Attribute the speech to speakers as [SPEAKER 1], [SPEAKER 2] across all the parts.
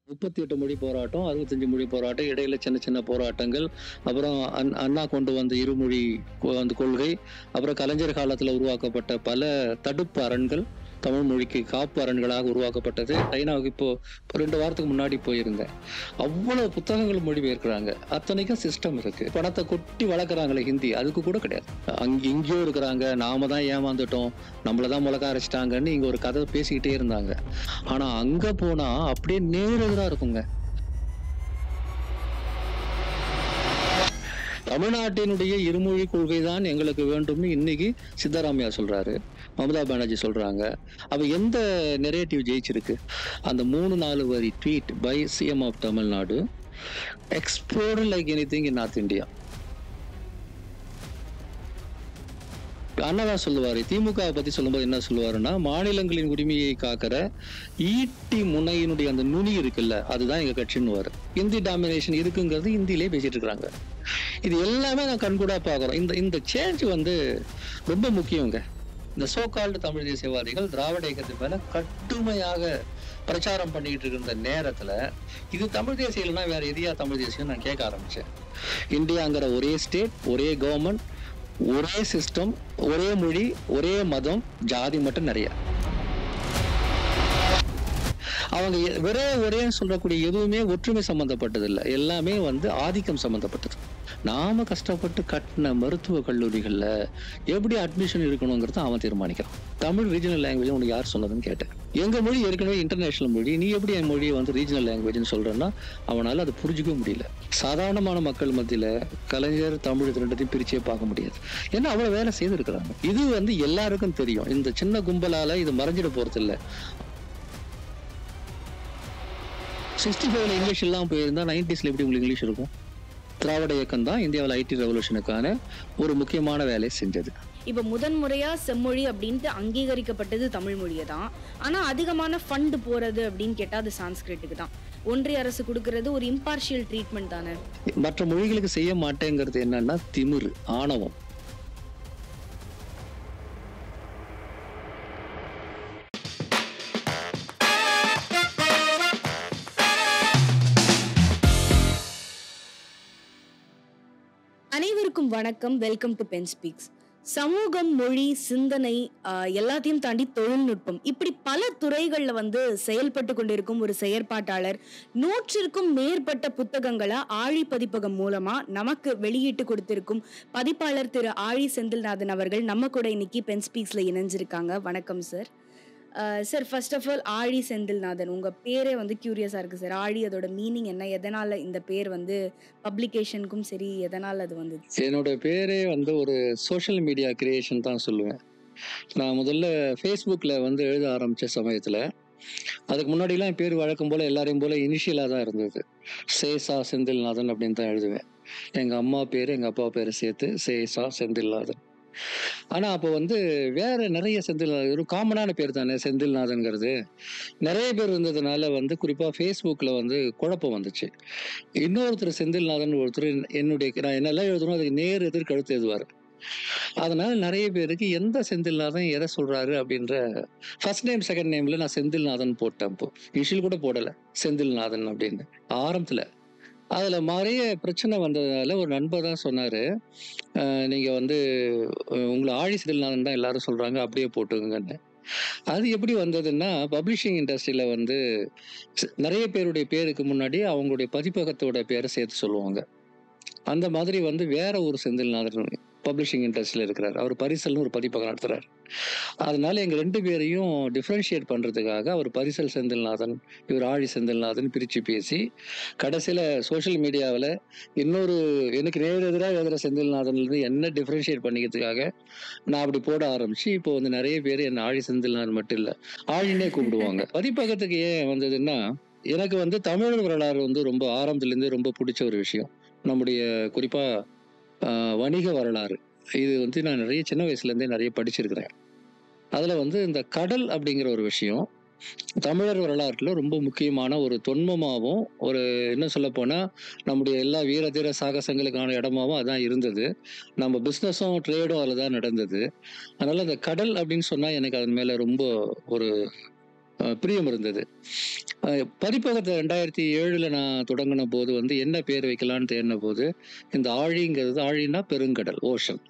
[SPEAKER 1] 38 மொழி போராட்டம், 65 மொழி போராட்டம், இடையில சின்ன சின்ன போராட்டங்கள், அப்புறம் அண்ணா கொண்டு வந்த இருமொழி அந்த கொள்கை, அப்புறம் கலைஞர் காலத்துல உருவாக்கப்பட்ட பல தடுப்பு அரண்கள், தமிழ் மொழிக்கு காப்பு அரண்களாக உருவாக்கப்பட்டது. சைனாவுக்கு இப்போ 2 வாரத்துக்கு முன்னாடி போயிருந்தேன். அவ்வளவு புத்தகங்கள் மொழிபெயர்க்கிறாங்க. அத்தனைக்கும் சிஸ்டம் இருக்கு. பணத்தை கொட்டி வளர்க்குறாங்களே ஹிந்தி, அதுக்கு கூட கிடையாது. இங்கேயும் இருக்கிறாங்க, நாம தான் ஏமாந்துட்டோம், நம்மளதான் முழக்க அரைச்சிட்டாங்கன்னு இங்க ஒரு கதை பேசிக்கிட்டே இருந்தாங்க. ஆனா அங்க போனா அப்படியே நேரெதிரா இருக்குங்க. தமிழ்நாட்டினுடைய இருமொழி கொள்கை தான் எங்களுக்கு வேண்டும்னு இன்னைக்கு சித்தராமையா சொல்றாரு, மமதா பானர்ஜி சொல்றாங்க. அப்ப எந்த நெரேட்டிவ் ஜெயிச்சிருக்கு? அந்த 3-4 வரி tweet by CM of Tamil Nadu exploded like anything in north India. அண்ணாதான் சொல்லுவாரு, திமுக பத்தி சொல்லும்போது என்ன சொல்லுவாருன்னா, மாநிலங்களின் உரிமையை காக்கிற ஈட்டி முனையினுடைய அந்த நுனி இருக்குல்ல, அதுதான் எங்க கட்சின்னு வரும். இந்தி டாமினேஷன் இருக்குங்கிறது இந்தியிலே பேசிட்டு இருக்கிறாங்க. இது எல்லாமே நான் கண்கூடா பாக்குறோம். இந்த சேஞ்ச் ரொம்ப முக்கியங்க. இந்த சோகால்டு தமிழ் தேசியவாதிகள் திராவிட இயக்கத்தின் மேல கடுமையாக பிரச்சாரம் பண்ணிக்கிட்டு இருக்கிற நேரத்துல, இது தமிழ் தேசியம் இல்லைன்னா வேற எதையா தமிழ் தேசியம் நான் கேட்க ஆரம்பிச்சேன். இந்தியாங்கிற ஒரே ஸ்டேட், ஒரே கவர்மெண்ட், ஒரே சிஸ்டம், ஒரே மொழி, ஒரே மதம், ஜாதி மட்டும் நிறைய. அவங்க ஒரே சொல்லக்கூடிய எதுவுமே ஒற்றுமை சம்பந்தப்பட்டது இல்லை, எல்லாமே ஆதிக்கம் சம்பந்தப்பட்டது. நாம கஷ்டப்பட்டு கட்டின மருத்துவ கல்லூரிகள்ல எப்படி அட்மிஷன் இருக்கணுங்கிறத அவன் தீர்மானிக்கிறான். தமிழ் ரீஜனல் லாங்குவேஜ் உனக்கு யார் சொன்னதுன்னு கேட்டேன். எங்க மொழி ஏற்கனவே இன்டர்நேஷனல் மொழி, நீ எப்படி என் மொழியை ரீஜனல் லாங்குவேஜ்னு சொல்றேன்னா அவனால அதை புரிஞ்சுக்க முடியல. சாதாரணமான மக்கள் மத்தியில கலைஞர் தமிழ் ரெண்டத்தையும் பிரிச்சே பார்க்க முடியாது. ஏன்னா அவ்வளவு வேலை செய்திருக்கிறாங்க. இது எல்லாருக்கும் தெரியும். இந்த சின்ன கும்பலால இது மறைஞ்சிட போறது இல்லை. 65ல இங்கிலீஷ் எல்லாம் போயிருந்தா 90ஸ்ல எப்படி உங்களுக்கு இங்கிலீஷ் இருக்கும்? திராவிட இயக்கம் தான் இந்தியாவில் ஐடி ரெவல்யூஷனுக்கான ஒரு முக்கியமான வேலையை செஞ்சது.
[SPEAKER 2] இப்ப முதன்முறையா செம்மொழி அப்படின்ட்டு அங்கீகரிக்கப்பட்டது தமிழ் மொழியை தான். ஆனா அதிகமான ஃபண்ட் போறது அப்படின்னு கேட்டா அது சான்ஸ்கிரிட்டுக்கு தான். ஒன்றிய அரசு கொடுக்கறது ஒரு இம்பார்ஷியல் ட்ரீட்மெண்ட் தானே.
[SPEAKER 1] மற்ற மொழிகளுக்கு செய்ய மாட்டேங்கிறது என்னன்னா திமிரு, ஆணவம்.
[SPEAKER 2] அனைவருக்கும் வணக்கம். Welcome to Pen Speaks. சமூகம், மொழி, சிந்தனை, எல்லாத்தையும் தாண்டி தொழில்நுட்பம், இப்படி பல துறைகள்ல செயல்பட்டு கொண்டிருக்கும் ஒரு செயற்பாட்டாளர் 100க்கும் மேற்பட்ட புத்தகங்களை ஆழி பதிப்பகம் மூலமா நமக்கு வெளியிட்டு கொடுத்திருக்கும் பதிப்பாளர் திரு ஆழி செந்தில்நாதன் அவர்கள் நம்ம கூட இன்னைக்கு பென் ஸ்பீக்ஸ்ல இணைஞ்சிருக்காங்க. வணக்கம் sir. Sir, first of all Aazhi Senthilnathan, உங்க பேரே கியூரியஸா இருக்கு சார். ஆழி, அதோட மீனிங் என்ன? எதனால இந்த பேர் பப்ளிகேஷனுக்கும் சரி, எதனால அது வந்தது?
[SPEAKER 1] என்னோட பேரே ஒரு சோஷியல் மீடியா கிரியேஷன் தான் சொல்லுவேன். நான் முதல்ல ஃபேஸ்புக்ல எழுத ஆரம்பிச்ச சமயத்துல, அதுக்கு முன்னாடிலாம் என் பேர் வழக்கம் போல எல்லாரையும் போல இனிஷியலா தான் இருந்தது. சேசா செந்தில்நாதன் அப்படின்னு தான் எழுதுவேன். எங்க அம்மா பேரு எங்க அப்பா பேரை சேர்த்து சேசா செந்தில்நாதன். ஆனா அப்போ வேற நிறைய செந்தில்நாதன், ஒரு காமனான பேர் தானே செந்தில்நாதன்ங்கிறது. நிறைய பேர் இருந்ததுனால குறிப்பா ஃபேஸ்புக்ல குழப்பம் வந்துச்சு. இன்னொருத்தர் செந்தில்நாதன் ஒருத்தர் நான் என்னெல்லாம் எழுதணும் அதுக்கு நேர் எதிர் கழுத்து எழுதுவாரு. அதனால நிறைய பேருக்கு எந்த செந்தில்நாதன் எதை சொல்றாரு அப்படின்ற ஃபர்ஸ்ட் நேம் செகண்ட் நேம்ல நான் செந்தில்நாதன் போட்டேன். இப்போ இனிஷியல் கூட போடல, செந்தில்நாதன் அப்படின்னு ஆரம்பத்துல. அதுல நிறைய பிரச்சனை வந்ததுனால ஒரு நண்பர் தான் சொன்னாரு, நீங்க உங்களை ஆழி செந்தில்நாதன் தான் எல்லாரும் சொல்றாங்க, அப்படியே போட்டுங்கன்னு. அது எப்படி வந்ததுன்னா, பப்ளிஷிங் இண்டஸ்ட்ரியில நிறைய பேருடைய பேருக்கு முன்னாடி அவங்களுடைய பதிப்பகத்தோட பேரை சேர்த்து சொல்லுவாங்க. அந்த மாதிரி வேற ஒரு செந்தில்நாதன் பப்ளிஷிங் இண்டஸ்ட்ரியில இருக்கிறார். அவர் பரிசல்னு ஒரு பதிப்பகம் நடத்துறாரு. அதனால எங்க 2 பேரையும் டிஃபரன்ஷியேட் பண்றதுக்காக அவர் பரிசல் செந்தில்நாதன், இவர் ஆழி செந்தில்நாதன் பிரிச்சு பேசி, கடைசியில சோசியல் மீடியாவில் இன்னொரு எனக்கு நேரெதிராக எழுதுற செந்தில்நாதன்ல இருந்து என்ன டிஃபரன்ஷியேட் பண்ணிக்கிறதுக்காக நான் அப்படி போட ஆரம்பிச்சு, இப்போ நிறைய பேர் என்ன ஆழி செந்தில்நாதன் மட்டும் இல்ல, ஆழினே கூப்பிடுவாங்க. பதிப்பகத்துக்கு ஏன் வந்ததுன்னா, எனக்கு தமிழர் வரலாறு ரொம்ப ஆரம்பத்துல இருந்து ரொம்ப பிடிச்ச ஒரு விஷயம். நம்முடைய குறிப்பா வணிக வரலாறு. இது நான் நிறைய சின்ன வயசுல இருந்தே நிறைய படிச்சிருக்கிறேன். அதுல இந்த கடல் அப்படிங்கிற ஒரு விஷயம் தமிழர் வரலாற்றுல ரொம்ப முக்கியமான ஒரு தொன்மமாகவும், ஒரு என்ன சொல்ல போனா நம்முடைய எல்லா வீர தீர சாகசங்களுக்கான இடமாவும் அதான் இருந்தது. நம்ம பிசினஸும் ட்ரேடும் அதுல தான் நடந்தது. அதனால அந்த கடல் அப்படின்னு சொன்னா எனக்கு அதன் மேல ரொம்ப ஒரு பிரியம் இருந்தது. பதிப்பகத்தை 2007 நான் தொடங்கின போது வந்து என்ன பேர் வைக்கலான்னு தேடின போது, இந்த ஆழிங்கிறது, ஆழின்னா பெருங்கடல், ஓஷன்,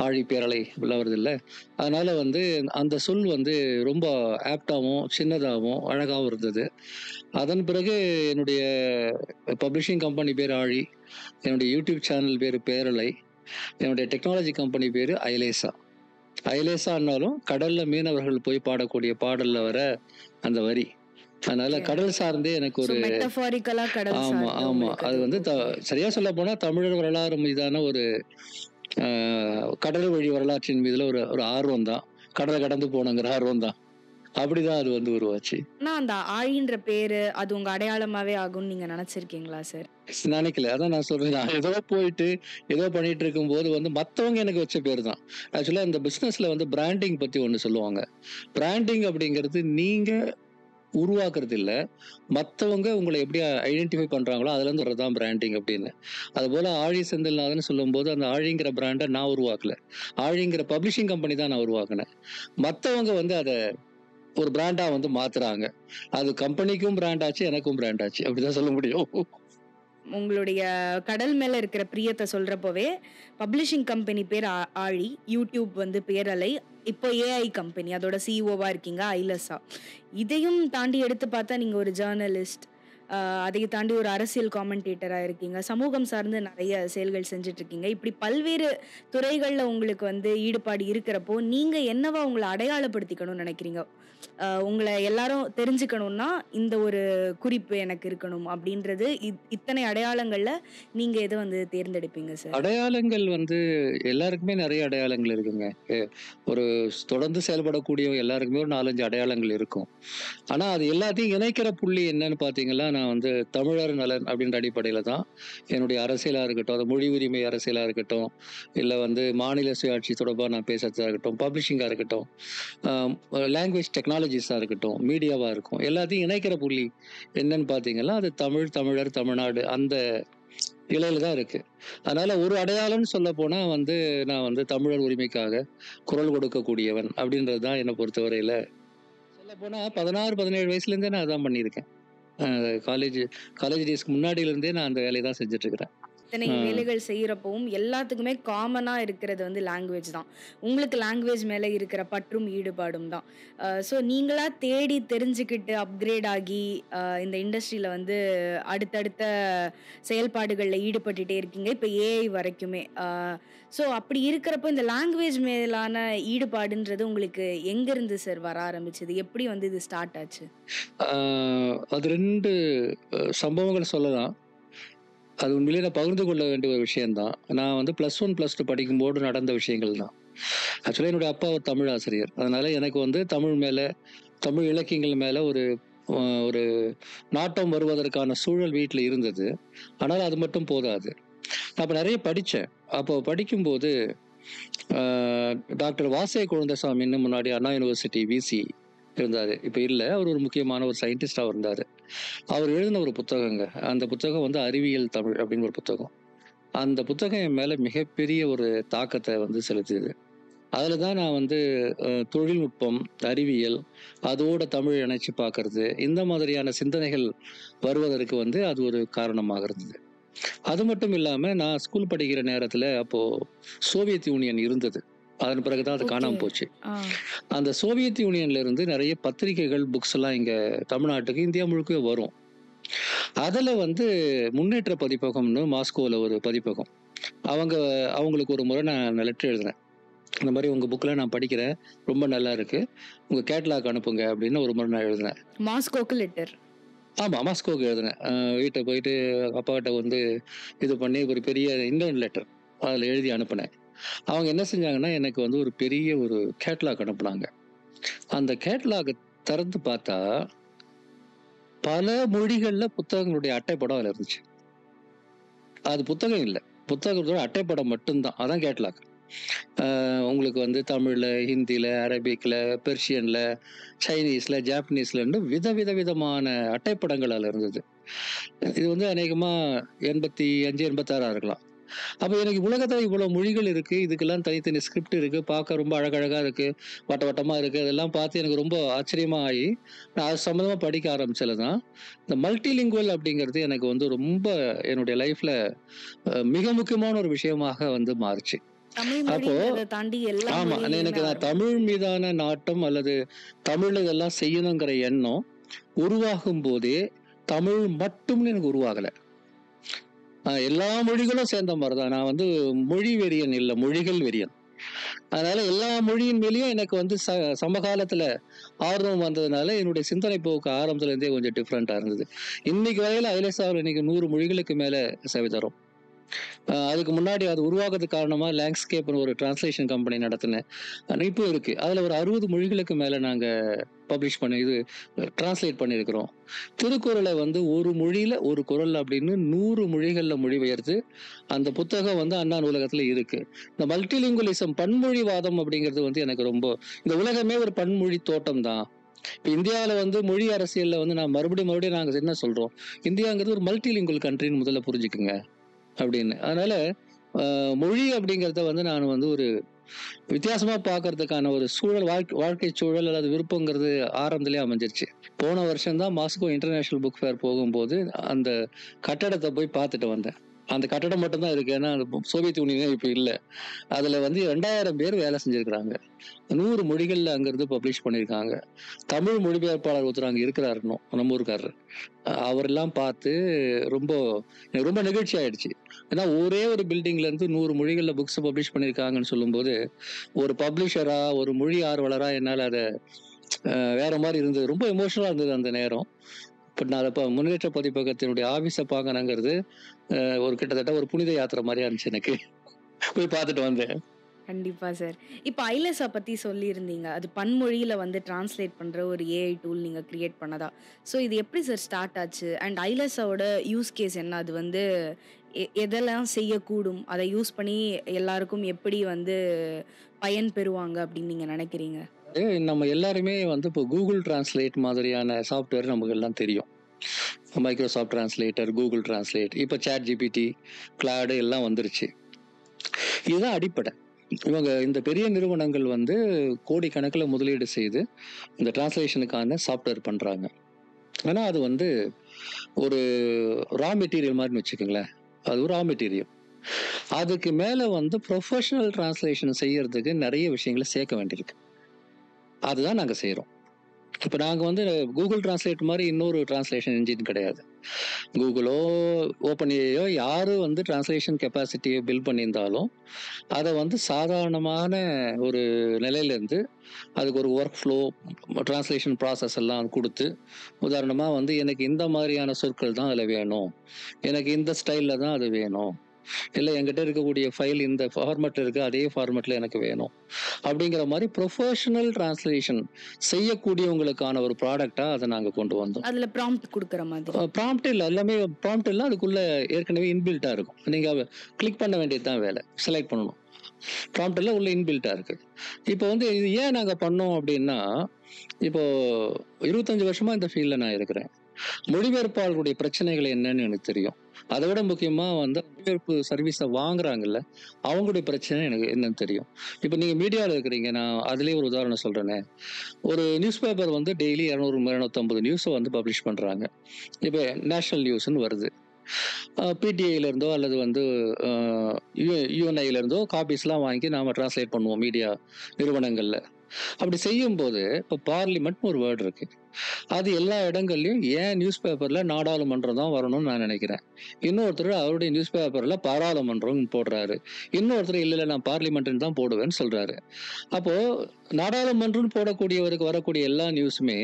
[SPEAKER 1] ஆழி பேரலை இப்படிலாம் வருது இல்லை. அதனால வந்து அந்த சொல் வந்து ரொம்ப ஆப்டாகவும் சின்னதாகவும் அழகாகவும் இருந்தது. அதன் பிறகு என்னுடைய பப்ளிஷிங் கம்பெனி பேர் ஆழி, என்னுடைய யூடியூப் சேனல் பேர் பேரலை, என்னுடைய டெக்னாலஜி கம்பெனி பேர் ஐலேசா. ஐலேசான்னாலும் கடல்ல மீனவர்கள் போய் பாடக்கூடிய பாடல்ல வர அந்த வரி. அதனால
[SPEAKER 2] ஓகே.
[SPEAKER 1] கடல் சார்ந்தே எனக்கு
[SPEAKER 2] ஸோ
[SPEAKER 1] ஒரு
[SPEAKER 2] மெட்டஃபாரிக்கலா கடல்
[SPEAKER 1] ஆமா
[SPEAKER 2] சார்ந்த
[SPEAKER 1] ஆமா
[SPEAKER 2] உங்களுக்கு
[SPEAKER 1] அது
[SPEAKER 2] அது.
[SPEAKER 1] வந்து
[SPEAKER 2] ஓகே.
[SPEAKER 1] சரியா சொல்ல போனா தமிழர் வரலாறு மீதான ஒரு கடல் வழி வரலாற்றின் மீதுல ஒரு ஒரு ஆர்வம் தான். கடலை கடந்து போனங்கிற ஆர்வம் தான். அப்படிதான் அது வந்து உருவாச்சு.
[SPEAKER 2] ஆனா அந்த ஆழின்ற பேரு அது உங்க அடையாளமாவே ஆகும்னு நீங்க நினைச்சிருக்கீங்களா சார்?
[SPEAKER 1] நினைக்கல. அதான் நான் சொல்றேன். நான் ஏதோ போயிட்டு ஏதோ பண்ணிட்டு இருக்கும்போது வந்து மத்தவங்க எனக்கு வச்ச பேர் தான். ஆக்சுவலா இந்த பிசினஸ்ல வந்து பிராண்டிங் பத்தி ஒண்ணு சொல்லுவாங்க. பிராண்டிங் அப்படிங்கிறது நீங்க உருவாக்குறது இல்ல. மத்தவங்க உங்கள எப்படி ஐடென்டிஃபை பண்றாங்களோ அதுல இருந்து வர்றதுதான் பிராண்டிங் அப்படின்னு. அதுபோல ஆழி செந்தில்நாதன் சொல்லும்போது அந்த ஆழிங்கிற பிராண்ட நான் உருவாக்கல. ஆழிங்கிற பப்ளிஷிங் கம்பெனி தான் நான் உருவாக்குனேன். மத்தவங்க வந்து அத ஒரு பிராண்டா வந்து மாத்துறாங்க. அது கம்பெனிக்கும் பிராண்ட் ஆச்சு, எனக்கும் பிராண்ட் ஆச்சு. அப்படிதான் சொல்ல முடியும்.
[SPEAKER 2] உங்களுடைய கடல் மேல இருக்கிற பிரியத்தை சொல்றப்போவே பப்ளிஷிங் கம்பெனி பேர் ஆழி, யூடியூப் வந்து பேரலை, இப்போ ஏஐ கம்பெனி அதோட சிஇஓவா இருக்கீங்க ஐலசா. இதையும் தாண்டி எடுத்து பார்த்தா நீங்க ஒரு ஜேர்னலிஸ்ட், அதை தாண்டி ஒரு அரசியல் காமெண்டேட்டரா இருக்கீங்க, சமூகம் சார்ந்து நிறைய செயல்கள் செஞ்சுட்டு இருக்கீங்க. இப்படி பல்வேறு துறைகள்ல உங்களுக்கு வந்து ஈடுபாடு இருக்கிறப்போ நீங்க என்னவா உங்களை அடையாளப்படுத்திக்கணும்னு நினைக்கிறீங்க? உங்களை எல்லாரும் தெரிஞ்சுக்கணும்னா இந்த ஒரு குறிப்பு எனக்கு இருக்கணும் அப்படின்றது இத்தனை அடையாளங்கள்ல நீங்க எதை வந்து தேர்ந்தெடுப்பீங்க சார்?
[SPEAKER 1] அடையாளங்கள் வந்து எல்லாருக்குமே நெறைய அடையாளங்கள் இருக்குங்க. ஒரு தொடர்ந்து செயல்படக்கூடிய எல்லாருக்குமே ஒரு 4, 5 அடையாளங்கள் இருக்கும். ஆனா, அது எல்லாத்தையும் இணைக்கிற புள்ளி என்னன்னு பார்த்தீங்கன்னா, நான் வந்து தமிழர் நலன் அப்படின்ற அடிப்படையில தான் என்னுடைய அரசியலா இருக்கட்டும், அது மொழி உரிமை அரசியலா இருக்கட்டும், இல்ல வந்து மாநில சுயாட்சி தொடர்பா நான் பேசுறதா இருக்கட்டும், பப்ளிஷிங்கா இருக்கட்டும், லாங்குவேஜ் டெக்னாலஜிஸா இருக்கட்டும், மீடியாவா இருக்கும். எல்லாத்தையும் இணைக்கிற புள்ளி என்னன்னு பார்த்தீங்கன்னா, அது தமிழ், தமிழர், தமிழ்நாடு அந்த இலையில தான் இருக்கு. அதனால ஒரு அடையாளம்னு சொல்லப்போனா வந்து, நான் வந்து தமிழர் உரிமைக்காக குரல் கொடுக்கக்கூடியவன் அப்படின்றது தான் என்ன பொறுத்தவரையில. சொல்லப்போனா 16, 17 வயசுலேருந்தே நான் அதான் பண்ணியிருக்கேன். அ காலேஜ் காலேஜ் டேஸ்க்கு முன்னாடியிலிருந்தே நான் அந்த வேலைய தான் செஞ்சுட்டு இருக்கிறேன்.
[SPEAKER 2] இத்தனை
[SPEAKER 1] அ
[SPEAKER 2] வேலைகள் செய்யறப்பவும் எல்லாத்துக்குமே காமனா இருக்கிறது வந்து லாங்குவேஜ் தான். உங்களுக்கு லாங்குவேஜ் மேல இருக்கிற பற்றும் ஈடுபாடும் தான். ஸோ நீங்களா தேடி தெரிஞ்சுக்கிட்டு அப்கிரேட் ஆகி இந்த இண்டஸ்ட்ரியில வந்து அடுத்தடுத்த செயல்பாடுகள்ல ஈடுபட்டுட்டே இருக்கீங்க. இப்ப ஏஐ வரைக்குமே. ஸோ அப்படி இருக்கிறப்போ இந்த லாங்குவேஜ் மேலான ஈடுபாடுன்றது உங்களுக்கு எங்கிருந்து சார் வர ஆரம்பிச்சது? எப்படி வந்து இது ஸ்டார்ட் ஆச்சு?
[SPEAKER 1] அ அது 2 சம்பவங்கள் சொல்லலாம். அது உண்மையிலேயே நான் பகிர்ந்து கொள்ள வேண்டிய ஒரு விஷயம் தான். நான் வந்து +1, +2 படிக்கும்போது நடந்த விஷயங்கள் தான். ஆக்சுவலா என்னுடைய அப்பா ஒரு தமிழ் ஆசிரியர். அதனால எனக்கு வந்து தமிழ் மேல, தமிழ் இலக்கியங்கள் மேல ஒரு அ ஒரு நாட்டம் வருவதற்கான சூழல் வீட்ல இருந்தது. ஆனாலும் அது மட்டும் போதாது. நான் அப்ப நெறைய படிச்சேன். அப்போ படிக்கும்போது அ டாக்டர் வாசே குழந்தசாமின்னு முன்னாடி அண்ணா யூனிவர்சிட்டி விசி இருந்தாரு. இப்ப இல்ல. அவர் ஒரு முக்கியமான ஒரு சயின்டிஸ்ட்டா இருந்தாரு. அவர் எழுதின ஒரு புத்தகங்க. அந்த புத்தகம் வந்து அறிவியல் தமிழ் அப்படின்னு ஒரு புத்தகம். அந்த புத்தகம் என் மேல மிகப்பெரிய ஒரு தாக்கத்த வந்து செலுத்தியது. அதுல தான் நான் வந்து தொழில்நுட்பம், அறிவியல், அதோட தமிழ் இணைச்சு பார்க்கறது, இந்த மாதிரியான சிந்தனைகள் வருவதற்கு வந்து அது ஒரு காரணமாக இருந்தது. அது மட்டும் இல்லாம நான் ஸ்கூல் படிக்கிற நேரத்துல அப்போ சோவியத் யூனியன் இருந்தது. அதன் பிறகு தான் அது
[SPEAKER 2] ஓகே.
[SPEAKER 1] காணாம போச்சு.
[SPEAKER 2] ஆ.
[SPEAKER 1] அந்த சோவியத் யூனியன்ல இருந்து நெறைய பத்திரிகைகள், புக்ஸ் எல்லாம் இங்க தமிழ்நாட்டுக்கு, இந்தியா முழுக்க வரும். அதுல வந்து முன்னேற்ற பதிப்பகம்னு மாஸ்கோல ஒரு பதிப்பகம். அவங்க அவங்களுக்கு ஒரு முறை நான் லெட்டர் எழுதினேன். இந்த மாரி உங்க புக்லாம் நான் படிக்கிறேன். ரொம்ப நல்லா இருக்கு. உங்க கேட்டலாக் அனுப்புங்க அப்படின்னு ஒரு முறை நான் எழுதினேன்.
[SPEAKER 2] மாஸ்கோக்கு லெட்டர்.
[SPEAKER 1] ஆமா, மாஸ்கோக்கு எழுதினேன். வீட்ல போயிட்டு அப்பாட்ட வந்து இது பண்ணி ஒரு பெரிய இன்லைன் லெட்டர் அதுல எழுதி அனுப்புனேன். அவங்க என்ன செஞ்சாங்கன்னா, எனக்கு வந்து ஒரு பெரிய ஒரு கேட்டலாக் அனுப்புனாங்க. அந்த கேட்டலாக திறந்து பார்த்தா, பல மொழிகள்ல புத்தகங்களுடைய அட்டைப்படம் அதுல இருந்துச்சு. அது புத்தகம் இல்ல. புத்தகத்தோட அட்டைப்படம் மட்டும் தான். அதான் கேட்டலாக். உங்களுக்கு வந்து தமிழ்ல, ஹிந்தில, அரபிக்ல, பெர்ஷியன்ல, சைனீஸ்ல, ஜாப்பனீஸ்லன்னு விதவிதமான அட்டைப்படங்கள் அதுல இருந்தது. இது வந்து அநேகமா 85, 86 இருக்கலாம். அப்போ எனக்கு உலகத்துல இவ்வளவு மொழிகள் இருக்கு, இதுக்கெல்லாம் தனித்தனி ஸ்கிரிப்ட் இருக்கு, பார்க்க ரொம்ப அழகழகா இருக்கு, வட்ட வட்டமா இருக்கு, அதெல்லாம் பார்த்து எனக்கு ரொம்ப ஆச்சரியமா ஆகி நான் அது சம்மந்தமா படிக்க ஆரம்பிச்சதுல தான் இந்த மல்டிலிங்குவல் அப்படிங்கிறது எனக்கு வந்து ரொம்ப என்னுடைய லைஃப்ல மிக முக்கியமான ஒரு விஷயமாக வந்து மாறுச்சு.
[SPEAKER 2] தமிழ்
[SPEAKER 1] அப்போ
[SPEAKER 2] மொழின்றத தாண்டி எல்லா
[SPEAKER 1] ஆமா,
[SPEAKER 2] மொழியிலயுமே
[SPEAKER 1] எனக்கு நான்
[SPEAKER 2] ஆர்வம்.
[SPEAKER 1] தமிழ் மீதான நாட்டம் அல்லது தமிழ்ல இதெல்லாம் செய்யணுங்கிற எண்ணம் உருவாகும் போதே தமிழ் மட்டும்னு எனக்கு உருவாகல. எல்லா மொழிகளும் சேர்ந்த மாதிரிதான். நான் வந்து மொழி வெறியன் இல்ல, மொழிகள் வெறியன். அதனால எல்லா மொழியின் மேலயும் எனக்கு வந்து சமகாலத்துல ஆர்வம் வந்ததுனால என்னுடைய சிந்தனை போக்கு ஆரம்பத்துல இருந்தே கொஞ்சம் டிஃப்ரெண்டா இருந்தது. இன்னைக்கு வரையில ஐலேசாவில் இன்னைக்கு 100 மொழிகளுக்கு மேல சேவை தரும். அதுக்கு முன்னாடி அது உருவாகிறதுக்கு காரணமா லேண்ட்ஸ்கேப்னு ஒரு டிரான்ஸ்லேஷன் கம்பெனி நடத்தினேன். இப்போ இருக்கு. அதுல ஒரு 60 மொழிகளுக்கு மேல நாங்க பப்ளிஷ் பண்ணி இது டிரான்ஸ்லேட் பண்ணியிருக்கிறோம். திருக்குறளை வந்து ஒரு மொழியில ஒரு குறள் அப்படின்னு 100 மொழிகள்ல மொழிபெயர்த்து அந்த புத்தகம் வந்து அண்ணா நூலகத்துல இருக்கு. இந்த மல்டிலிங்குவலிசம் பன்மொழிவாதம் அப்படிங்கிறது வந்து எனக்கு ரொம்ப, இந்த உலகமே ஒரு பன்மொழி தோட்டம் தான். இப்ப இந்தியாவில வந்து மொழி அரசியல்ல வந்து நான் மறுபடியும் நாங்க என்ன சொல்றோம், இந்தியாங்கிறது ஒரு மல்டிலிங்குவல் கண்ட்ரின்னு முதல்ல புரிஞ்சுக்குங்க அப்படின்னு. அதனால மொழி அப்படிங்கிறத வந்து நான் வந்து ஒரு வித்தியாசமா பார்க்கறதுக்கான ஒரு சூழல், வாழ்க்கை சூழல் அல்லது விருப்பங்கிறது ஆரம்பத்திலே அமைஞ்சிருச்சு. போன வருஷம் தான் மாஸ்கோ இன்டர்நேஷனல் புக் ஃபேர் போகும்போது அந்த கட்டடத்தை போய் பார்த்துட்டு வந்தேன். அந்த கட்டடம் மட்டும்தான் இருக்கு. ஏன்னா அது சோவியத் யூனியனே இப்ப இல்ல. அதுல வந்து 2000 பேர் வேலை செஞ்சிருக்கிறாங்க. 100 மொழிகள்ல அங்கிருந்து பப்ளிஷ் பண்ணியிருக்காங்க. தமிழ் மொழிபெயர்ப்பாளர் ஒருத்தர் அங்க இருக்கிறாரு, நம்ம ஊருக்காரர். அவரெல்லாம் பார்த்து ரொம்ப எனக்கு ரொம்ப நெகிழ்ச்சி ஆயிடுச்சு. ஏன்னா ஒரே ஒரு பில்டிங்ல இருந்து 100 மொழிகள்ல புக்ஸ் பப்ளிஷ் பண்ணியிருக்காங்கன்னு சொல்லும்போது, ஒரு பப்ளிஷரா, ஒரு மொழி ஆர்வலரா என்னால அத வேற மாதிரி இருந்தது. ரொம்ப எமோஷனலா இருந்தது அந்த நேரம். இப்ப நான் இப்ப முன்னேற்ற பதிப்பகத்தினுடைய ஆபீஸ பார்க்கணுங்கிறது ஒரு கிட்டத்தட்ட ஒரு புனித யாத்திரை மாதிரியா இருந்துச்சு எனக்கு. போய் பார்த்துட்டு வந்தேன்.
[SPEAKER 2] கண்டிப்பா சார். இப்ப ஐலஸா பத்தி சொல்லியிருந்தீங்க. அது பன்மொழியில வந்து டிரான்ஸ்லேட் பண்ற ஒரு ஏஐ டூல் நீங்க கிரியேட் பண்ணதா. ஸோ இது எப்படி சார் ஸ்டார்ட் ஆச்சு? அண்ட் ஐலஸாவோட யூஸ் கேஸ் என்ன? அது வந்து எதெல்லாம் செய்யக்கூடும்? அத யூஸ் பண்ணி எல்லாருக்கும் எப்படி வந்து பயன் பெறுவாங்க அப்படின்னு நீங்க நினைக்கிறீங்க?
[SPEAKER 1] நம்ம எல்லாருமே வந்து இப்போ கூகுள் டிரான்ஸ்லேட் மாதிரியான சாஃப்ட்வேர் நமக்கு எல்லாம் தெரியும். மைக்ரோசாஃப்ட் டிரான்ஸ்லேட்டர், கூகுள் டிரான்ஸ்லேட், இப்போ சாட் ஜிபிடி, கிளாடு எல்லாம் வந்துருச்சு. இதுதான் அடிப்படை. இவங்க இந்த பெரிய நிறுவனங்கள் வந்து கோடிக்கணக்கில் முதலீடு செய்து இந்த டிரான்ஸ்லேஷனுக்கான சாஃப்ட்வேர் பண்றாங்க. ஆனா அது வந்து ஒரு ரா மெட்டீரியல் மாதிரி வச்சுக்கோங்களேன். அது ஒரு ரா மெட்டீரியல். அதுக்கு மேல வந்து ப்ரொஃபஷனல் டிரான்ஸ்லேஷன் செய்யறதுக்கு நிறைய விஷயங்களை சேர்க்க வேண்டியிருக்கு. அதுதான் நாங்க செய்யறோம். இப்ப நாங்க வந்து கூகுள் டிரான்ஸ்லேட் மாதிரி இன்னொரு டிரான்ஸ்லேஷன் என்ஜின் கிடையாது. கூகுளோ ஓப்பன்ஏஐயோ யாரு வந்து டிரான்ஸ்லேஷன் கெப்பாசிட்டியை பில்ட் பண்ணியிருந்தாலும் அதை வந்து சாதாரணமான ஒரு நிலையிலேருந்து அதுக்கு ஒரு ஒர்க் ஃப்ளோ, டிரான்ஸ்லேஷன் ப்ராசஸ் எல்லாம் கொடுத்து, உதாரணமாக வந்து எனக்கு இந்த மாதிரியான சொற்கள் தான் அதில் வேணும், எனக்கு இந்த ஸ்டைலில் தான் அது வேணும், இல்லை என்கிட்ட இருக்கக்கூடிய ஃபைல் இந்த ஃபார்மேட்டில் இருக்குது அதே ஃபார்மேட்டில் எனக்கு வேணும் அப்படிங்கிற மாதிரி ப்ரொஃபஷனல் டிரான்ஸ்லேஷன் செய்யக்கூடியவங்களுக்கான ஒரு ப்ராடக்டாக அதை நாங்கள் கொண்டு வந்தோம்.
[SPEAKER 2] அதுல ப்ராம்ப்ட் கொடுக்குற மாதிரி?
[SPEAKER 1] ப்ராம்ப்ட் இல்லை, எல்லாமே ப்ராம்ப்ட் இல்லை, அதுக்குள்ள ஏற்கனவே இன்பில்ட்டாக இருக்கும். நீங்கள் கிளிக் பண்ண வேண்டியது தான் வேலை, செலக்ட் பண்ணணும். ப்ராம்ப்ட் எல்லாம் உள்ள இன்பில்ட்டாக இருக்கு. இப்போ வந்து இது ஏன் நாங்கள் பண்ணோம் அப்படின்னா, இப்போ 25 வருஷமா இந்த ஃபீல்டில் நான் இருக்கிறேன். மொழிபெயர்ப்பாளர்களுடைய பிரச்சனைகள் என்னன்னு எனக்கு தெரியும். அதை விட முக்கியமா வந்து மொழிபெயர்ப்பு சர்வீஸை வாங்குறாங்கல்ல, அவங்களுடைய பிரச்சனை எனக்கு என்னன்னு தெரியும். இப்போ நீங்க மீடியாவில் இருக்கிறீங்க, நான் அதுலேயே ஒரு உதாரணம் சொல்றேனே. ஒரு நியூஸ் பேப்பர் வந்து டெய்லி 200 250 நியூஸை வந்து பப்ளிஷ் பண்றாங்க. இப்போ நேஷனல் நியூஸ்ன்னு வருது. பிடிஐல இருந்தோ அல்லது வந்து யூஎன்ஐல இருந்தோ காப்பீஸ்லாம் வாங்கி நாம டிரான்ஸ்லேட் பண்ணுவோம் மீடியா நிறுவனங்கள்ல. அப்படி செய்யும்போது இப்போ பார்லிமெண்ட் ஒரு வேர்டு இருக்கு, அது எல்லா இடங்கள்லயும் ஏன் நியூஸ் பேப்பர்ல நாடாளுமன்றம் தான் வரணும்னு நான் நினைக்கிறேன். இன்னொருத்தர் அவருடைய நியூஸ் பேப்பர்ல பாராளுமன்றம் போடுறாரு. இன்னொருத்தர் இல்ல நான் பார்லிமெண்ட் தான் போடுவேன்னு சொல்றாரு. அப்போ நாடாளுமன்றம் போடக்கூடியவருக்கு வரக்கூடிய எல்லா நியூஸுமே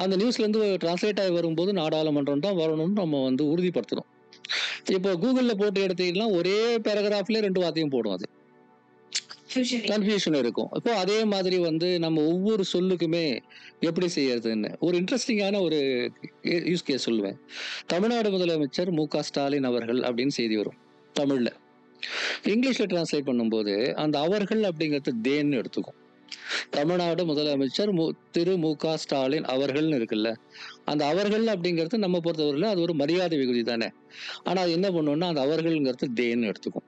[SPEAKER 1] அந்த நியூஸ்ல இருந்து டிரான்ஸ்லேட் ஆகி வரும்போது நாடாளுமன்றம் தான் வரணும்னு நம்ம வந்து உறுதிப்படுத்தணும். இப்போ கூகுள்ல போட்டு எடுத்தீங்கன்னா ஒரே பேராகிராஃப்ல 2 வார்த்தையும் போடும், அது கன்ஃபியூஷன் இருக்கும். இப்போ அதே மாதிரி வந்து நம்ம ஒவ்வொரு சொல்லுக்குமே எப்படி செய்யறதுன்னு ஒரு இன்ட்ரெஸ்டிங்கான ஒரு யூஸ் கேஸ் சொல்லுவேன். தமிழ்நாடு முதலமைச்சர் மு.க. ஸ்டாலின் அவர்கள் அப்படின்னு செய்தி வரும் தமிழ்ல. இங்கிலீஷ்ல டிரான்ஸ்லேட் பண்ணும்போது அந்த அவர்கள் அப்படிங்கிறது தேன்னு எடுத்துக்கும். தமிழ்நாடு முதலமைச்சர் திரு மு.க. ஸ்டாலின் அவர்கள்னு இருக்குல்ல, அந்த அவர்கள் அப்படிங்கிறது நம்ம பொறுத்தவரையில அது ஒரு மரியாதை விகுதி தானே. ஆனா அது என்ன பண்ணுவோம்னா அந்த அவர்கள்ங்கிறது தேன்னு எடுத்துக்கும்.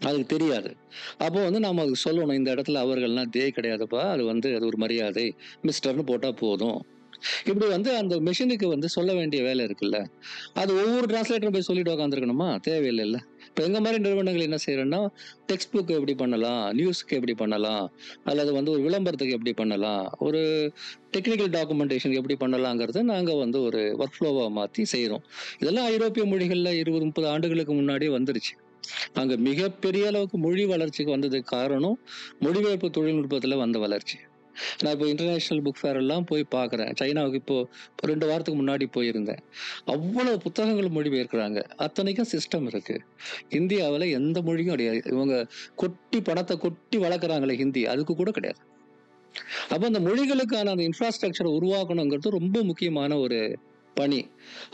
[SPEAKER 1] அதுக்கு தெரியாது. அப்போ வந்து நம்ம அதுக்கு சொல்லணும், இந்த இடத்துல அவர்கள்னா தே கிடையாதுப்பா, அது ஒரு மரியாதை, மிஸ்டர்னு போட்டா போதும். இப்படி வந்து அந்த மெஷினுக்கு வந்து சொல்ல வேண்டிய வேலை இருக்குல்ல. அது ஒவ்வொரு டிரான்ஸ்லேட்டரும் போய் சொல்லிட்டு உட்காந்துருக்கணுமா? தேவையில்லைல்ல. இப்போ எங்க மாதிரி நிறுவனங்கள் என்ன செய்யறோம்னா, டெக்ஸ்ட் புக் எப்படி பண்ணலாம், நியூஸ்க்கு எப்படி பண்ணலாம், அல்லது வந்து ஒரு விளம்பரத்துக்கு எப்படி பண்ணலாம், ஒரு டெக்னிக்கல் டாக்குமெண்டேஷன் எப்படி பண்ணலாங்கிறத நாங்க வந்து ஒரு ஒர்க் ஃப்ளோவா மாத்தி செய்றோம். இதெல்லாம் ஐரோப்பிய மொழிகள்ல 20, 30 ஆண்டுகளுக்கு முன்னாடியே வந்துருச்சு. அங்க மிகப்பெரிய அளவுக்கு மொழி வளர்ச்சிக்கு வந்ததுக்கு காரணம் மொழிபெயர்ப்பு தொழில்நுட்பத்துல வந்த வளர்ச்சி. நான் இப்போ இன்டர்நேஷனல் புக் ஃபேர் எல்லாம் போய் பார்க்குறேன். சைனாவுக்கு இப்போ 2 வாரத்துக்கு முன்னாடி போயிருந்தேன். அவ்வளவு புத்தகங்கள் மொழிபெயர்க்கிறாங்க. அத்தனைக்கும் சிஸ்டம் இருக்கு. இந்தியாவுல எந்த மொழியும் கிடையாது. இவங்க பணத்தை கொட்டி வளர்க்குறாங்களே ஹிந்தி, அதுக்கு கூட கிடையாது. அப்ப அந்த மொழிகளுக்கான அந்த இன்ஃப்ராஸ்ட்ரக்சரை உருவாக்கணுங்கிறது ரொம்ப முக்கியமான ஒரு பணி.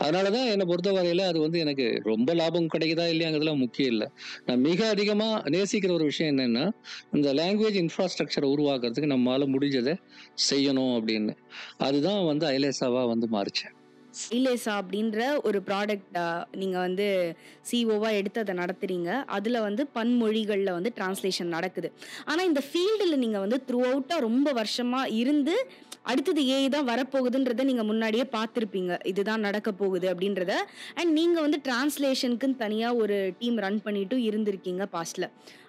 [SPEAKER 1] அதனாலதான் என்னை பொறுத்தவரையில அது வந்து எனக்கு ரொம்ப லாபம் கிடைக்குதா இல்லையாங்கிறதுலாம் முக்கியம் இல்லை. நான் மிக அதிகமா நேசிக்கிற ஒரு விஷயம் என்னன்னா, இந்த லாங்குவேஜ் இன்ஃப்ராஸ்ட்ரக்சரை உருவாக்குறதுக்கு நம்மளால முடிஞ்சதை செய்யணும் அப்படின்னு. அதுதான் வந்து ஐலேசாவா வந்து மாறுச்சு.
[SPEAKER 2] இலேசா அப்படின்ற ஒரு ப்ராடக்ட் நீங்க வந்து சிஓவா எடுத்து அதை நடத்துறீங்க. அதுல வந்து பன்மொழிகள்ல வந்து டிரான்ஸ்லேஷன் நடக்குது. ஆனா இந்த ஃபீல்டுல நீங்க வந்து த்ரூ அவுட்டா ரொம்ப வருஷமா இருந்து அடுத்தது ஏஐ தான் வரப்போகுதுன்றத நீங்க முன்னாடியே பார்த்திருப்பீங்க. இதுதான் நடக்க போகுது அப்படின்றத. அண்ட் நீங்க வந்து டிரான்ஸ்லேஷனுக்குன்னு தனியா ஒரு டீம் ரன் பண்ணிட்டும் இருந்திருக்கீங்க பாஸ்ட்ல.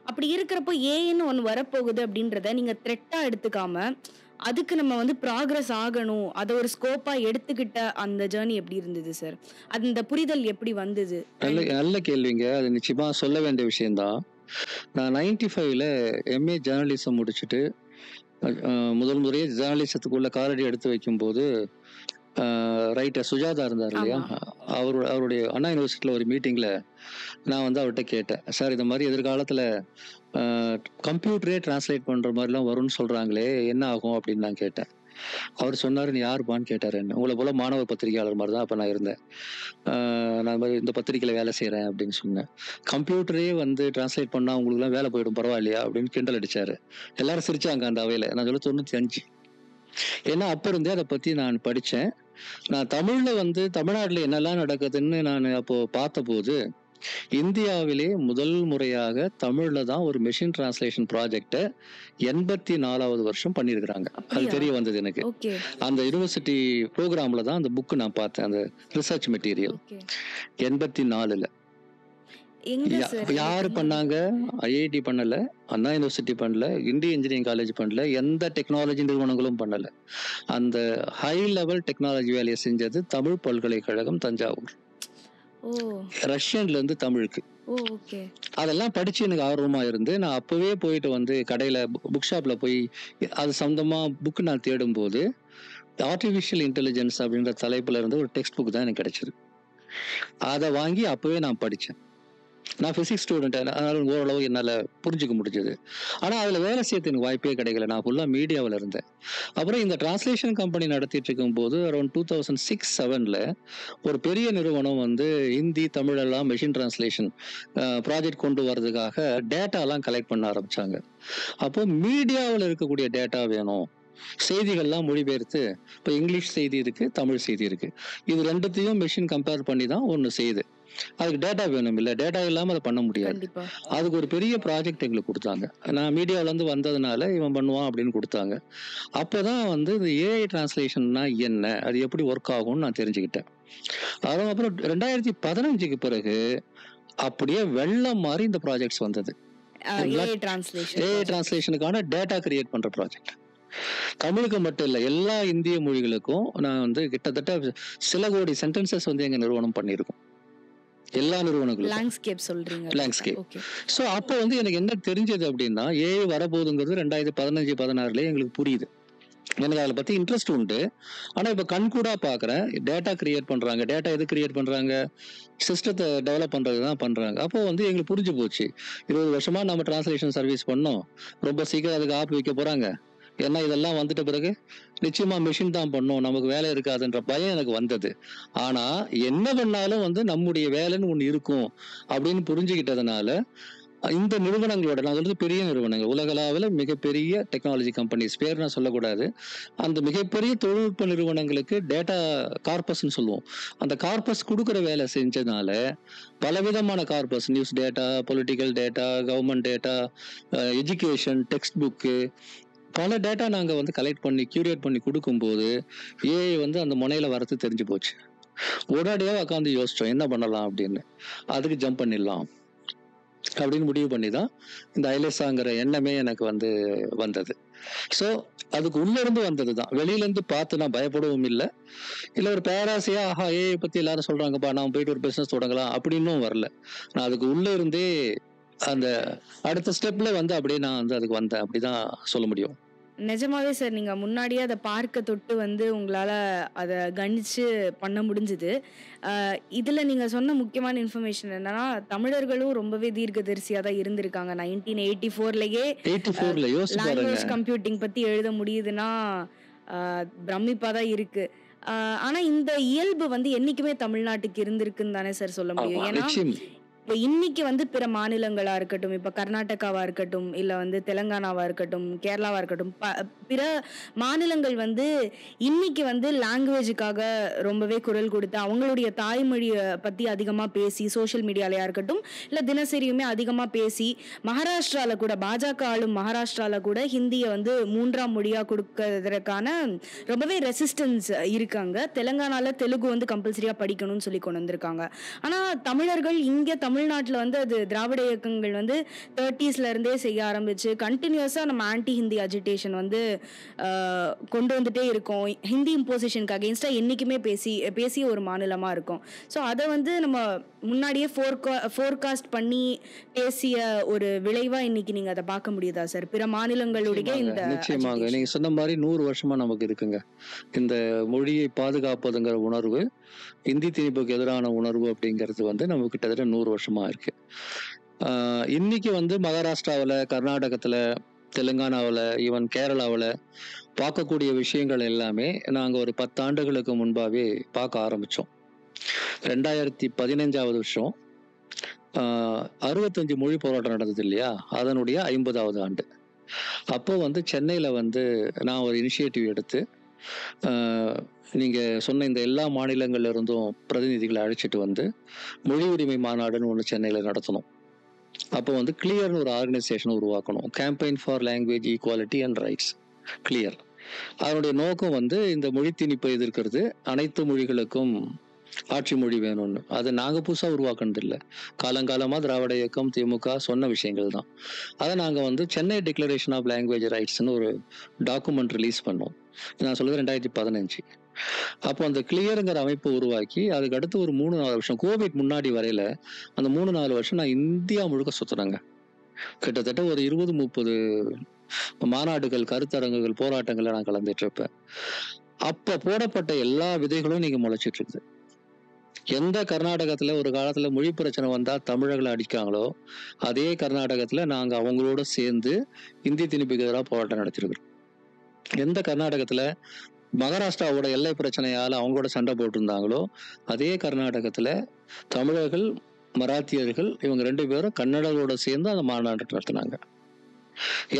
[SPEAKER 2] அப்படி இருக்கிறப்போ ஏஐன்னு ஒண்ணு வரப்போகுது அப்படின்றத நீங்க த்ரெட்டா எடுத்துக்காம, அதுக்கு நம்ம வந்து ப்ராக்ரஸ் ஆகணும், அத ஒரு ஸ்கோப்பா எடுத்துக்கிட்ட அந்த ஜர்னி எப்படி இருந்தது சார்? அந்த புரிதல் எப்படி வந்தது?
[SPEAKER 1] நல்ல நல்ல கேள்விங்க. அது நிச்சயமா சொல்ல வேண்டிய விஷயம்தான். நான் 95ல எம்ஏ ஜேர்னலிசம் முடிச்சுட்டு முதல் முறையே ஜேர்னலிசத்துக்குள்ள காலடி எடுத்து வைக்கும்போது ரைட்டர் சுஜாதா இருந்தார் இல்லையா,
[SPEAKER 2] ஆமா.
[SPEAKER 1] அவருடைய அண்ணா யூனிவர்சிட்டியில் ஒரு மீட்டிங்கில் நான் வந்து அவர்கிட்ட கேட்டேன், சார் இந்த மாதிரி எதிர்காலத்தில் கம்ப்யூட்டரே டிரான்ஸ்லேட் பண்ணுற மாதிரிலாம் வரும்னு சொல்கிறாங்களே, என்ன ஆகும் அப்படின்னு நான் கேட்டேன். அவர் சொன்னார், நீ யாருப்பான்னு கேட்டார் என்ன. உங்களை போல மாணவர் பத்திரிகையாளர் மாதிரி தான் அப்போ நான் இருந்தேன். நான் மாதிரி இந்த பத்திரிகையில் வேலை செய்கிறேன் அப்படின்னு சொன்னேன். கம்ப்யூட்டரே வந்து டிரான்ஸ்லேட் பண்ணால் உங்களுக்குலாம் வேலை போயிடும், பரவாயில்லையா அப்படின்னு கிண்டல் அடித்தார். எல்லாரும் சிரிச்சாங்க அந்த அவையில். நான் சொல்ல 95. ஏன்னா அப்போ இருந்தே அதை பற்றி நான் படித்தேன். நான் தமிழில் வந்து தமிழ்நாட்டில் என்னெல்லாம் நடக்குதுன்னு நான் அப்போது பார்த்தபோது, இந்தியாவிலே முதல் முறையாக தமிழ்ல தான் ஒரு மெஷின் டிரான்ஸ்லேஷன் ப்ராஜெக்டை 84வது வருஷம் பண்ணியிருக்கிறாங்க. அது
[SPEAKER 2] அப்படியா?
[SPEAKER 1] தெரிய வந்தது எனக்கு.
[SPEAKER 2] ஓகே.
[SPEAKER 1] அந்த யூனிவர்சிட்டி ப்ரோக்ராம்ல தான் அந்த புக்கு நான் பார்த்தேன், அந்த ரிசர்ச் மெட்டீரியல்.
[SPEAKER 2] ஓகே.
[SPEAKER 1] 84ல
[SPEAKER 2] எங்க சார்?
[SPEAKER 1] யாரு பண்ணாங்க? ஐஐடி பண்ணல, அண்ணா யூனிவர்சிட்டி பண்ணல, இந்தியன் இன்ஜினியரிங் காலேஜ் பண்ணல, எந்த டெக்னாலஜி நிறுவனங்களும் பண்ணல. அந்த ஹை லெவல் டெக்னாலஜி வேலையை செஞ்சது தமிழ் பல்கலைக்கழகம் தஞ்சாவூர்.
[SPEAKER 2] ஓ.
[SPEAKER 1] ரஷ்யன்ல இருந்து தமிழுக்கு.
[SPEAKER 2] ஓ, ஓகே.
[SPEAKER 1] அதெல்லாம் படிச்சு எனக்கு ஆர்வமா இருந்து நான் அப்பவே போயிட்டு வந்து கடையில புக் ஷாப்ல போய் அது சொந்தமா புக் நான் தேடும்போது ஆர்டிஃபிஷியல் இன்டெலிஜென்ஸ் அப்படின்ற தலைப்புல இருந்து ஒரு டெக்ஸ்ட் புக் தான் எனக்கு கிடைச்சது. அதை வாங்கி அப்பவே நான் படித்தேன். நான் பிசிக்ஸ் ஸ்டூடெண்ட், அதனால ஓரளவு என்னால் புரிஞ்சுக்க முடிஞ்சது. ஆனால் அதில் வேலை செய்யறதுக்கு எனக்கு வாய்ப்பே கிடைக்கல. நான் ஃபுல்லாக மீடியாவில் இருந்தேன். அப்புறம் இந்த டிரான்ஸ்லேஷன் கம்பெனி நடத்திட்டு இருக்கும்போது அரௌண்ட் 2006-07ல் ஒரு பெரிய நிறுவனம் வந்து ஹிந்தி தமிழெல்லாம் மெஷின் டிரான்ஸ்லேஷன் ப்ராஜெக்ட் கொண்டு வர்றதுக்காக டேட்டாலாம் கலெக்ட் பண்ண ஆரம்பிச்சாங்க. அப்போ மீடியாவில் இருக்கக்கூடிய டேட்டா வேணும், செய்திகள்லாம் மொழிபெயர்த்து, இப்போ இங்கிலீஷ் செய்தி இருக்கு, தமிழ் செய்தி இருக்கு, இது ரெண்டுத்தையும் மெஷின் கம்பேர் பண்ணி தான் ஒன்று செய்யுது. அதுக்கு டேட்டா வேணும், இல்லை டேட்டா இல்லாமல் அதை பண்ண முடியாது.
[SPEAKER 2] கண்டிப்பா.
[SPEAKER 1] அதுக்கு ஒரு பெரிய ப்ராஜெக்ட் எங்களுக்கு கொடுத்தாங்க. நான் மீடியாவிலேருந்து வந்ததுனால இவன் பண்ணுவான் அப்படின்னு கொடுத்தாங்க. அப்போதான் வந்து இந்த ஏஐ டிரான்ஸ்லேஷன்னா என்ன, அது எப்படி ஒர்க் ஆகும்னு நான் தெரிஞ்சுக்கிட்டேன். அதுக்கப்புறம் 2015க்கு பிறகு அப்படியே வெள்ளம் மாதிரி இந்த ப்ராஜெக்ட்ஸ் வந்தது.
[SPEAKER 2] AI translation.
[SPEAKER 1] ஏஐ டிரான்ஸ்லேஷனுக்கான டேட்டா கிரியேட் பண்ற ப்ராஜெக்ட். தமிழுக்கு மட்டும் இல்லை, எல்லா இந்திய மொழிகளுக்கும் நான் வந்து கிட்டத்தட்ட சில கோடி சென்டென்சஸ் வந்து எங்க நிறுவனம் பண்ணியிருக்கோம். எல்லா நிறுவனங்களும்
[SPEAKER 2] லேண்ட்ஸ்கேப் சொல்றீங்க.
[SPEAKER 1] லேண்ட்ஸ்கேப்.
[SPEAKER 2] ஓகே.
[SPEAKER 1] ஸோ அப்போ வந்து எனக்கு என்ன தெரிஞ்சது அப்படின்னா, ஏஐ வரப்போகுதுங்கிறது 2015-16 எங்களுக்கு புரியுது. எனக்கு அதை பத்தி இன்ட்ரெஸ்ட் உண்டு. ஆனா இப்ப கண்கூடா பாக்குறேன், டேட்டா கிரியேட் பண்றாங்க. டேட்டா எது கிரியேட் பண்றாங்க? சிஸ்டத்தை டெவலப் பண்றது தான் பண்றாங்க. அப்போ வந்து எங்களுக்கு புரிஞ்சு போச்சு, 20 வருஷமா நம்ம டிரான்ஸ்லேஷன் சர்வீஸ் பண்ணோம், ரொம்ப சீக்கிரம் அதுக்கு ஆப் வைக்க போறாங்க. ஏன்னா இதெல்லாம் வந்துட்ட பிறகு நிச்சயமா மெஷின் தான் பண்ணும், நமக்கு வேலை இருக்காதுன்ற பயம் எனக்கு வந்தது. ஆனா என்ன பண்ணாலும் வந்து நம்முடைய வேலைன்னு ஒண்ணு இருக்கும் அப்படின்னு புரிஞ்சுக்கிட்டதுனால இந்த நிறுவனங்களோட, நான் சொல்றது பெரிய நிறுவனங்கள், உலகளவில் மிகப்பெரிய டெக்னாலஜி கம்பெனிஸ், பேர் நான் சொல்லக்கூடாது, அந்த மிகப்பெரிய தொழில்நுட்ப நிறுவனங்களுக்கு டேட்டா கார்பஸ்ன்னு சொல்லுவோம். அந்த கார்பஸ் கொடுக்குற வேலை செஞ்சதுனால பலவிதமான corpus, news data, political data, government data, education, text book, பல டேட்டா நாங்கள் வந்து கலெக்ட் பண்ணி கியூரேட் பண்ணி கொடுக்கும்போது ஏஐ வந்து அந்த முனையில வரது தெரிஞ்சு போச்சு. உடனடியாக உட்காந்து யோசிச்சோம் என்ன பண்ணலாம் அப்படின்னு. அதுக்கு ஜம்ப் பண்ணிடலாம் அப்படின்னு முடிவு பண்ணி தான் இந்த ஐலேசாங்கிற எண்ணமே எனக்கு வந்து வந்தது. ஸோ அதுக்கு உள்ள இருந்து வந்தது தான், வெளியில இருந்து பார்த்து நான் பயப்படவும் இல்லை, இல்லை ஒரு பேராசையா ஆஹா ஏஐ பத்தி எல்லாரும் சொல்றாங்கப்பா நான் போயிட்டு ஒரு பிசினஸ் தொடங்கலாம் அப்படின்னும் வரல. நான் அதுக்கு உள்ள இருந்தே அந்த அடுத்த ஸ்டெப்ல வந்து அப்படியே நான் வந்து அதுக்கு வந்தேன், அப்படிதான் சொல்ல முடியும்.
[SPEAKER 2] நிஜமாவே சார், நீங்க முன்னாடியே அதை பார்க்க தொட்டு வந்து உங்களால அதை கணிச்சு பண்ண முடிஞ்சுது. இதுல நீங்க சொன்ன முக்கியமான இன்ஃபர்மேஷன் என்னன்னா, தமிழர்களும் ரொம்பவே தீர்க்கதரிசியா தான் இருந்திருக்காங்க. 1984லயே
[SPEAKER 1] 84ல யோசிச்சு பாருங்க.
[SPEAKER 2] லாங்குவேஜ் கம்ப்யூட்டிங் பத்தி எழுத முடியுதுன்னா பிரமிப்பா தான் இருக்கு. ஆனா இந்த இயல்பு வந்து என்னைக்குமே தமிழ்நாட்டுக்கு இருந்திருக்குன்னு தானே சார் சொல்ல முடியும்.
[SPEAKER 1] ஆமா,
[SPEAKER 2] ஏன்னா
[SPEAKER 1] நிச்சயம்.
[SPEAKER 2] இப்போ இன்னைக்கு வந்து பிற மாநிலங்களா இருக்கட்டும், இப்போ கர்நாடகாவா இருக்கட்டும், இல்லை வந்து தெலுங்கானாவா இருக்கட்டும், கேரளாவா இருக்கட்டும், பிற மாநிலங்கள் வந்து இன்னைக்கு வந்து லாங்குவேஜுக்காக ரொம்பவே குரல் கொடுத்து அவங்களுடைய தாய்மொழியை பற்றி அதிகமாக பேசி சோஷியல் மீடியாலையா இருக்கட்டும் இல்லை தினசரியுமே அதிகமாக பேசி, மகாராஷ்டிராவில் கூட பாஜக ஆளும் மகாராஷ்டிராவில் கூட ஹிந்தியை வந்து 3ஆம் மொழியாக கொடுக்கறதுக்கான ரொம்பவே ரெசிஸ்டன்ஸ் இருக்காங்க. தெலுங்கானாவில் தெலுங்கு வந்து கம்பல்சரியாக படிக்கணும்னு சொல்லி கொண்டு வந்திருக்காங்க. ஆனால் தமிழர்கள் இங்கே தமிழ்நாட்டில் வந்து அது திராவிட இயக்கங்கள் வந்து 30ஸ்ல இருந்தே செய்ய ஆரம்பிச்சு கண்டினியூஸா நம்ம ஆன்டி ஹிந்தி அஜிடேஷன் வந்து கொண்டு வந்துட்டே இருக்கோம். ஹிந்தி இம்போசிஷனுக்கு அகெயின்ஸ்டா என்னைக்குமே பேசிய ஒரு மாநிலமா இருக்கும். ஸோ அதை வந்து நம்ம முன்னாடியே ஃபோர்காஸ்ட் பண்ணி பேசிய ஒரு விளைவா இன்னைக்கு நீங்க அதை பார்க்க முடியுதா சார் பிற மாநிலங்களுடைய? இந்த
[SPEAKER 1] நிச்சயமாக நீங்க சொன்ன மாதிரி 100 வருஷமா நமக்கு இருக்குங்க இந்த மொழியை பாதுகாப்பதுங்கிற உணர்வு, இந்தி திணிப்புக்கு எதிரான உணர்வு அப்படிங்கிறது வந்து நமக்கு கிட்டத்தட்ட 100 வருஷமா இருக்கு. இன்னைக்கு வந்து மகாராஷ்டிராவில், கர்நாடகத்தில், தெலுங்கானாவில், ஈவன் கேரளாவில் பார்க்கக்கூடிய விஷயங்கள் எல்லாமே நாங்கள் ஒரு 10 ஆண்டுகளுக்கு முன்பாகவே பார்க்க ஆரம்பித்தோம். 2015 வருஷம் 65 மொழி போராட்டம் நடந்தது இல்லையா, அதனுடைய 50வது ஆண்டு. அப்போ வந்து சென்னையில் வந்து நான் ஒரு இனிஷியேட்டிவ் எடுத்து நீங்கள் சொன்ன இந்த எல்லா மாநிலங்கள்ல இருந்தும் பிரதிநிதிகளை அழைச்சிட்டு வந்து மொழி உரிமை மாநாடுன்னு ஒன்று சென்னையில் நடத்தணும். அப்போ வந்து கிளியர்னு ஒரு ஆர்கனைசேஷன் உருவாக்கணும், campaign for language equality and rights, clear. அதனுடைய நோக்கம் வந்து இந்த மொழி திணிப்பை எதிர்க்கிறது, அனைத்து மொழிகளுக்கும் ஆட்சி மொழி வேணும்னு. அது நாங்கள் புதுசாக உருவாக்குனது இல்லை, காலங்காலமாக திராவிட இயக்கம், திமுக சொன்ன விஷயங்கள் தான். அதை நாங்கள் வந்து சென்னை டிக்ளரேஷன் ஆஃப் லாங்குவேஜ் ரைட்ஸ்னு ஒரு டாக்குமெண்ட் ரிலீஸ் பண்ணோம். நான் சொல்றது 2015. அப்போ அந்த கிளியருங்கிற அமைப்பு உருவாக்கி அதுக்கு அடுத்து ஒரு 3-4 வருஷம், கோவிட் முன்னாடி வரையில அந்த 3-4 வருஷம் நான் இந்தியா முழுக்க சுத்துறேங்க. கிட்டத்தட்ட ஒரு 20-30 மாநாடுகள், கருத்தரங்குகள், போராட்டங்கள்ல நான் கலந்துட்டு இருப்பேன். அப்ப போடப்பட்ட எல்லா விதைகளும் நீங்க முளைச்சிட்டு இருக்குது. எந்த கர்நாடகத்துல ஒரு காலத்துல மொழி பிரச்சனை வந்தா தமிழர்களை அடிக்காங்களோ, அதே கர்நாடகத்துல நாங்க அவங்களோட சேர்ந்து இந்தி திணிப்புக்கு எதிராக போராட்டம் நடத்திருக்கிறோம். எந்த கர்நாடகத்துல மகாராஷ்டிராவோட எல்லை பிரச்சனையால அவங்களோட சண்டை போட்டிருந்தாங்களோ, அதே கர்நாடகத்துல தமிழர்கள், மராத்தியர்கள் இவங்க 2 பேரும் கன்னடர்களோட சேர்ந்து அந்த மாநாட்டை நடத்தினாங்க.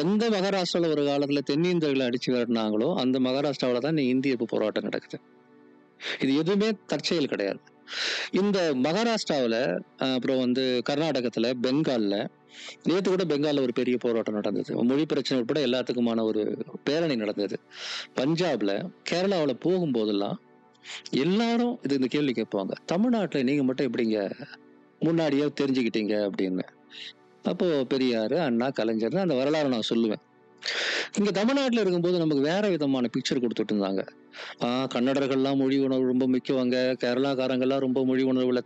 [SPEAKER 1] எந்த மகாராஷ்டிராவில் ஒரு காலத்துல தென்னிந்தியர்களை அடிச்சு விரட்டினாங்களோ அந்த மகாராஷ்டிராவில தான் இந்திய போராட்டம் நடக்குது. இது எதுவுமே தற்செயல் கிடையாது. இந்த மகாராஷ்டிராவில், அப்புறம் வந்து கர்நாடகத்துல, பெங்கால்ல, நேற்று கூட பெங்கால்ல ஒரு பெரிய போராட்டம் நடந்தது, மொழி பிரச்சனை உட்பட எல்லாத்துக்குமான ஒரு பேரணி நடந்தது. பஞ்சாப்ல, கேரளாவில் போகும்போதெல்லாம் எல்லாரும் இந்த கேள்வி கேட்பாங்க, தமிழ்நாட்டில் நீங்க மட்டும் எப்படிங்க முன்னாடியே தெரிஞ்சுக்கிட்டீங்க அப்படின்னு. அப்போ பெரியார், அண்ணா, கலைஞர் அந்த வரலாறு நான் சொல்லுவேன். இங்க தமிழ்நாட்டில் இருக்கும்போது நமக்கு வேற விதமான பிக்சர் கொடுத்துட்டு இருந்தாங்க. கன்னடர்கள்லாம் மொழி உணர்வு ரொம்ப முக்கியவங்க, கேரளாக்காரங்கெல்லாம் ரொம்ப மொழி உணர்வுல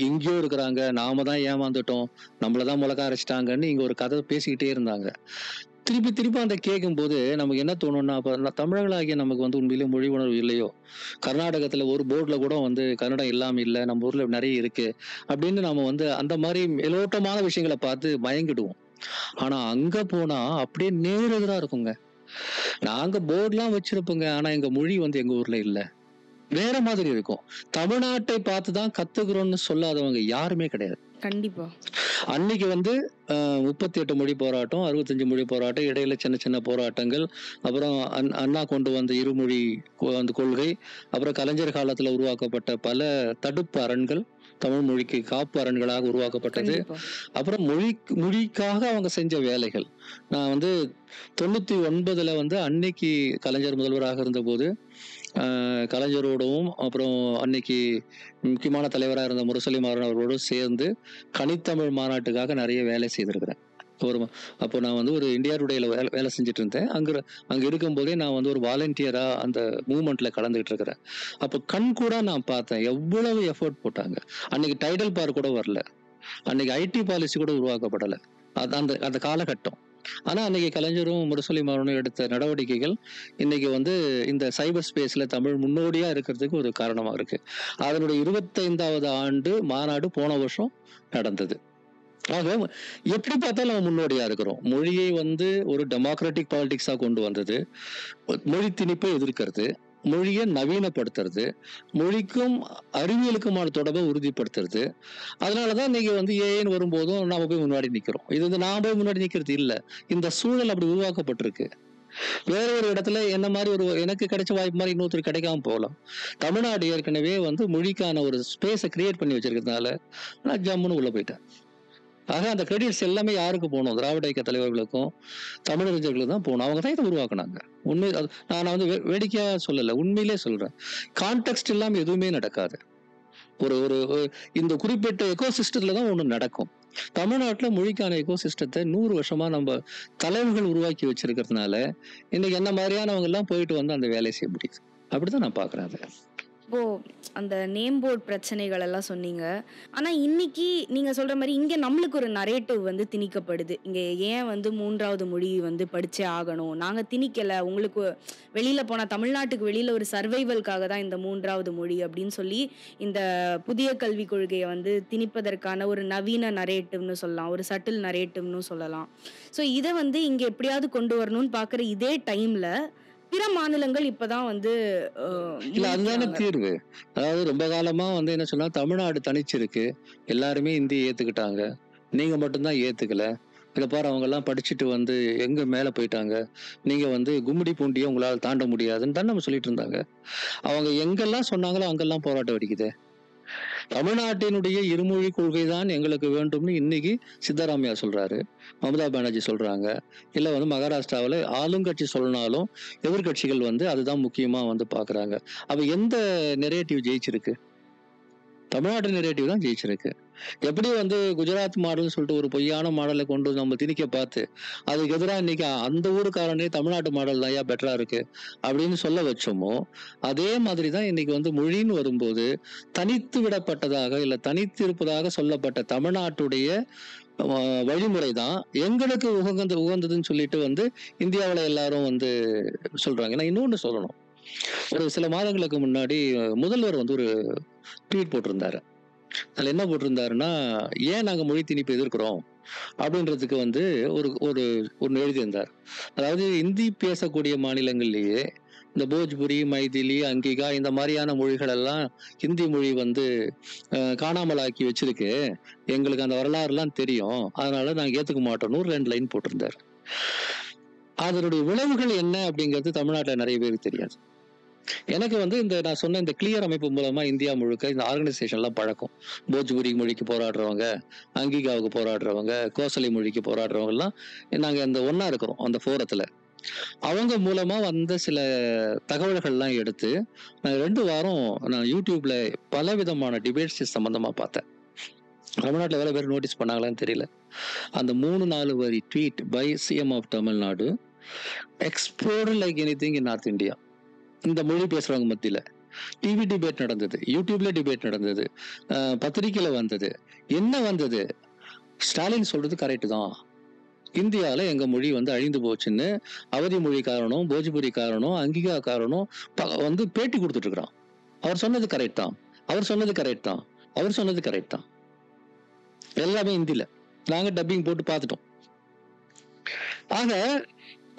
[SPEAKER 1] இங்கேயோ இருக்கிறாங்க, நாம தான் ஏமாந்துட்டோம், நம்மளதான் முளக்க அரைச்சிட்டாங்கன்னு இங்க ஒரு கதை பேசிக்கிட்டே இருந்தாங்க. திருப்பி அந்த கேட்கும் போது நமக்கு என்ன தோணும்னா, அப்ப தமிழர்களாகிய நமக்கு வந்து உண்மையிலேயே மொழி உணர்வு இல்லையோ? கர்நாடகத்துல ஒரு போர்டுல கூட வந்து கன்னடம் இல்லாம இல்லை, நம்ம ஊர்ல நிறைய இருக்கு அப்படின்னு நம்ம வந்து அந்த மாதிரி மேலோட்டமான விஷயங்களை பார்த்து மயங்கிடுவோம். ஆனா அங்க போனா அப்படியே நேரெதிரா இருக்குங்க. நாங்க போர்டுலாம் வச்சிருப்போங்க, ஆனா எங்க மொழி வந்து எங்க ஊர்ல இல்ல. வேற மாதிரி இருக்கும். தமிழ்நாட்டை பார்த்து தான் கத்துக்கிறோம்னு சொல்லாதவங்க யாருமே கிடையாது.
[SPEAKER 2] கண்டிப்பா.
[SPEAKER 1] அன்னைக்கு வந்து 38 மொழி போராட்டம், 65 மொழி போராட்டம், இடையில சின்ன சின்ன போராட்டங்கள், அப்புறம் அண்ணா கொண்டு வந்த இருமொழி அந்த கொள்கை, அப்புறம் கலைஞர் காலத்துல உருவாக்கப்பட்ட பல தடுப்பு அரண்கள், தமிழ் மொழிக்கு காப்பு அரண்களாக உருவாக்கப்பட்டது.
[SPEAKER 2] கண்டிப்பா.
[SPEAKER 1] அப்புறம் மொழிக்காக அவங்க செஞ்ச வேலைகள். நான் வந்து 99ல வந்து அன்னைக்கு கலைஞர் முதல்வராக இருந்தபோது கலைஞரோடவும் அப்புறம் அன்னைக்கு முக்கியமான தலைவராக இருந்த முரசொலி மாறன் அவர்களோடும் சேர்ந்து கனித்தமிழ் மாநாட்டுக்காக நிறைய வேலை செய்திருக்கிறேன். அப்போ நான் வந்து ஒரு இந்தியா டுடேல வேலை செஞ்சுட்டு இருந்தேன். அங்க இருக்கும்போதே நான் வந்து ஒரு வாலண்டியரா அந்த மூவ்மெண்ட்ல கலந்துகிட்டு இருக்கிறேன். அப்போ கண் கூட நான் பார்த்தேன் எவ்வளவு எஃபோர்ட் போட்டாங்க. அன்னைக்கு டைடல் பார் கூட வரல, அன்னைக்கு ஐடி பாலிசி கூட உருவாக்கப்படலை. அந்த அந்த காலகட்டம். ஆனா அன்னைக்கு கலைஞரும் முரசொலி மாறனும் எடுத்த நடவடிக்கைகள் இன்னைக்கு வந்து இந்த சைபர் ஸ்பேஸ்ல தமிழ் முன்னோடியா இருக்கிறதுக்கு ஒரு காரணமா இருக்கு. அதனுடைய 25வது ஆண்டு மாநாடு போன வருஷம் நடந்தது. ஆக எப்படி பார்த்தாலும் நம்ம முன்னோடியா இருக்கிறோம். மொழியை வந்து ஒரு டெமோக்ராட்டிக் பாலிடிக்ஸா கொண்டு வந்தது, மொழி திணிப்பை எதிர்க்கிறது, மொழியை நவீனப்படுத்துறது, மொழிக்கும் அறிவியலுக்குமான தொடர்பை உறுதிப்படுத்துறது. அதனாலதான் இன்னைக்கு வந்து ஏன்னு வரும்போதும் நாம போய் முன்னாடி நிக்கிறோம். இது வந்து நான் போய் முன்னாடி நிக்கிறது இல்ல, இந்த சூழல் அப்படி உருவாக்கப்பட்டிருக்கு. வேற ஒரு இடத்துல என்ன மாதிரி எனக்கு கிடைச்ச வாய்ப்பு மாதிரி இன்னொருத்தர் கிடைக்காம போகலாம். தமிழ்நாடு ஏற்கனவே வந்து மொழிக்கான ஒரு ஸ்பேஸை கிரியேட் பண்ணி வச்சிருக்கிறதுனால நான் ஜம்முன்னு உள்ள போயிட்டேன். ஆக அந்த கிரெடிட்ஸ் எல்லாமே யாருக்கு போகணும்? திராவிட இயக்க தலைவர்களுக்கும் தமிழறிஞர்களுக்கும் தான் போகணும். அவங்க தான் இதை உருவாக்குனாங்க. உண்மை நான் வந்து வேடிக்கையா சொல்லல, உண்மையிலே சொல்றேன். கான்டெக்ட் இல்லாம எதுவுமே நடக்காது. ஒரு ஒரு இந்த குறிப்பிட்ட எக்கோசிஸ்டத்துல தான் ஒண்ணு நடக்கும். தமிழ்நாட்டுல மொழிக்கான எக்கோசிஸ்டத்தை 100 வருஷமா நம்ம தலைவர்கள் உருவாக்கி வச்சிருக்கிறதுனால இன்னைக்கு என்ன மாதிரியானவங்க எல்லாம் போயிட்டு வந்து அந்த வேலையை செய்ய முடியுது. அப்படிதான் நான் பாக்குறேன் அதை.
[SPEAKER 2] இப்போ அந்த நேம் போர்ட் பிரச்சனைகள் எல்லாம் சொன்னீங்க. ஆனா இன்னைக்கு நீங்க சொல்ற மாதிரி இங்க நம்மளுக்கு ஒரு நரேட்டிவ் வந்து திணிக்கப்படுது. இங்க ஏன் வந்து 3வது மொழி வந்து படிச்சே ஆகணும், நாங்க திணிக்கல, உங்களுக்கு வெளியில போனா தமிழ்நாட்டுக்கு வெளியில ஒரு சர்வைவல்காக தான் இந்த 3வது மொழி அப்படின்னு சொல்லி இந்த புதிய கல்விக் கொள்கையை வந்து திணிப்பதற்கான ஒரு நவீன நரேட்டிவ்னு சொல்லலாம், ஒரு சட்டில் நரேட்டிவ்னு சொல்லலாம். ஸோ இதை வந்து இங்க எப்படியாவது கொண்டு வரணும்னு பாக்குற இதே டைம்ல பிற மாநிலங்கள் இப்பதான் வந்து
[SPEAKER 1] இல்ல அதுதானே தீர்வு. அதாவது ரொம்ப காலமா வந்து என்ன சொன்னா, தமிழ்நாடு தனிச்சிருக்கு, எல்லாருமே இந்தியை ஏத்துக்கிட்டாங்க, நீங்க மட்டும்தான் ஏத்துக்கல. இதை பாரு அவங்க எல்லாம் படிச்சுட்டு வந்து எங்க மேல போயிட்டாங்க, நீங்க வந்து கும்மிடி பூண்டியை உங்களால தாண்ட முடியாதுன்னு தான் நம்ம சொல்லிட்டு இருந்தாங்க. அவங்க எங்கெல்லாம் சொன்னாங்களோ அங்கெல்லாம் போராட்டம் வெடிக்குது. தமிழ்நாட்டினுடைய இருமொழி கொள்கை தான் எங்களுக்கு வேண்டும்னு இன்னைக்கு சித்தராமையா சொல்றாரு, மமதா பானர்ஜி சொல்றாங்க. இல்ல வந்து மகாராஷ்டிராவில் ஆளுங்கட்சி சொல்லனாலும் எதிர்கட்சிகள் வந்து அதுதான் முக்கியமா வந்து பாக்குறாங்க. அப்ப எந்த நெரேட்டிவ் ஜெயிச்சிருக்கு? தமிழ்நாட்டு நெரேட்டிவ் தான் ஜெயிச்சிருக்கு. எப்படி வந்து குஜராத் மாடல்னு சொல்லிட்டு ஒரு பொய்யான மாடலை கொண்டு நம்ம திணிக்க பார்த்து அதுக்கு எதிராக இன்னைக்கு அந்த ஊருக்காரனே தமிழ்நாட்டு மாடல் தான் பெட்டரா இருக்கு அப்படின்னு சொல்ல வச்சோமோ, அதே மாதிரி தான் இன்னைக்கு வந்து மொழின்னு வரும்போது தனித்து விடப்பட்டதாக இல்ல தனித்து இருப்பதாக சொல்லப்பட்ட தமிழ்நாட்டுடைய வழிமுறை தான் எங்களுக்கு உகந்ததுன்னு சொல்லிட்டு வந்து இந்தியாவில் எல்லாரும் வந்து சொல்றாங்க. நான் இன்னொன்னு சொல்லணும். ஒரு சில மாதங்களுக்கு முன்னாடி முதல்வர் வந்து ஒரு ட்வீட் போட்டிருந்தாரு. அதுல என்ன போட்டிருந்தாருன்னா, ஏன் நாங்க மொழி திணிப்பு எதிர்க்கிறோம் அப்படின்றதுக்கு வந்து ஒரு ஒரு ஒன்று எழுதியிருந்தார். அதாவது இந்தி பேசக்கூடிய மாநிலங்கள்லயே இந்த போஜ்புரி, மைதிலி, அங்கிகா இந்த மாதிரியான மொழிகள் எல்லாம் ஹிந்தி மொழி வந்து காணாமல் ஆக்கி வச்சிருக்கு, எங்களுக்கு அந்த வரலாறு எல்லாம் தெரியும், அதனால நாங்க ஏத்துக்க மாட்டோம்னு ஒரு 2 லைன் போட்டிருந்தாரு. அதனுடைய விளைவுகள் என்ன அப்படிங்கிறது தமிழ்நாட்டுல நிறைய பேருக்கு தெரியாது. எனக்கு வந்து இந்த நான் சொன்ன இந்த கிளியர் அமைப்பு மூலமா இந்தியா முழுக்க இந்த ஆர்கனைசேஷன் எல்லாம் பழக்கம். போஜ்புரி மொழிக்கு போராடுறவங்க, அங்கிகாவுக்கு போராடுறவங்க, கோசலை மொழிக்கு போராடுறவங்க எல்லாம் நாங்க இந்த ஒன்னா இருக்கிறோம் அந்த ஃபோரத்துல. அவங்க மூலமா வந்த சில தகவல்கள்லாம் எடுத்து நான் 2 வாரம் நான் யூடியூப்ல பல விதமான டிபேட்ஸ் சம்பந்தமா பார்த்தேன். தமிழ்நாட்டில் வேற பேர் நோட்டீஸ் பண்ணாங்களான்னு தெரியல. அந்த 3-4 வரி tweet by CM of Tamil Nadu exploded like anything in north India. இந்த மொழி பேசுறவங்க மத்தியில டிவி டிபேட் நடந்தது, யூடியூப்ல டிபேட் நடந்தது, பத்திரிகையில வந்தது. என்ன வந்தது? ஸ்டாலின் சொல்றது கரெக்ட் தான், இந்தியால எங்க மொழி வந்து அழிந்து போச்சுன்னு அவதி மொழி காரணம், போஜ்புரி காரணம், அங்கிகா காரணம் வந்து பேட்டி கொடுத்துட்டு இருக்கிறான். அவர் சொன்னது கரெக்ட் தான், அவர் சொன்னது கரெக்ட் தான், அவர் சொன்னது கரெக்ட் தான். எல்லாமே இந்தியில நாங்க டப்பிங் போட்டு பார்த்துட்டோம். ஆக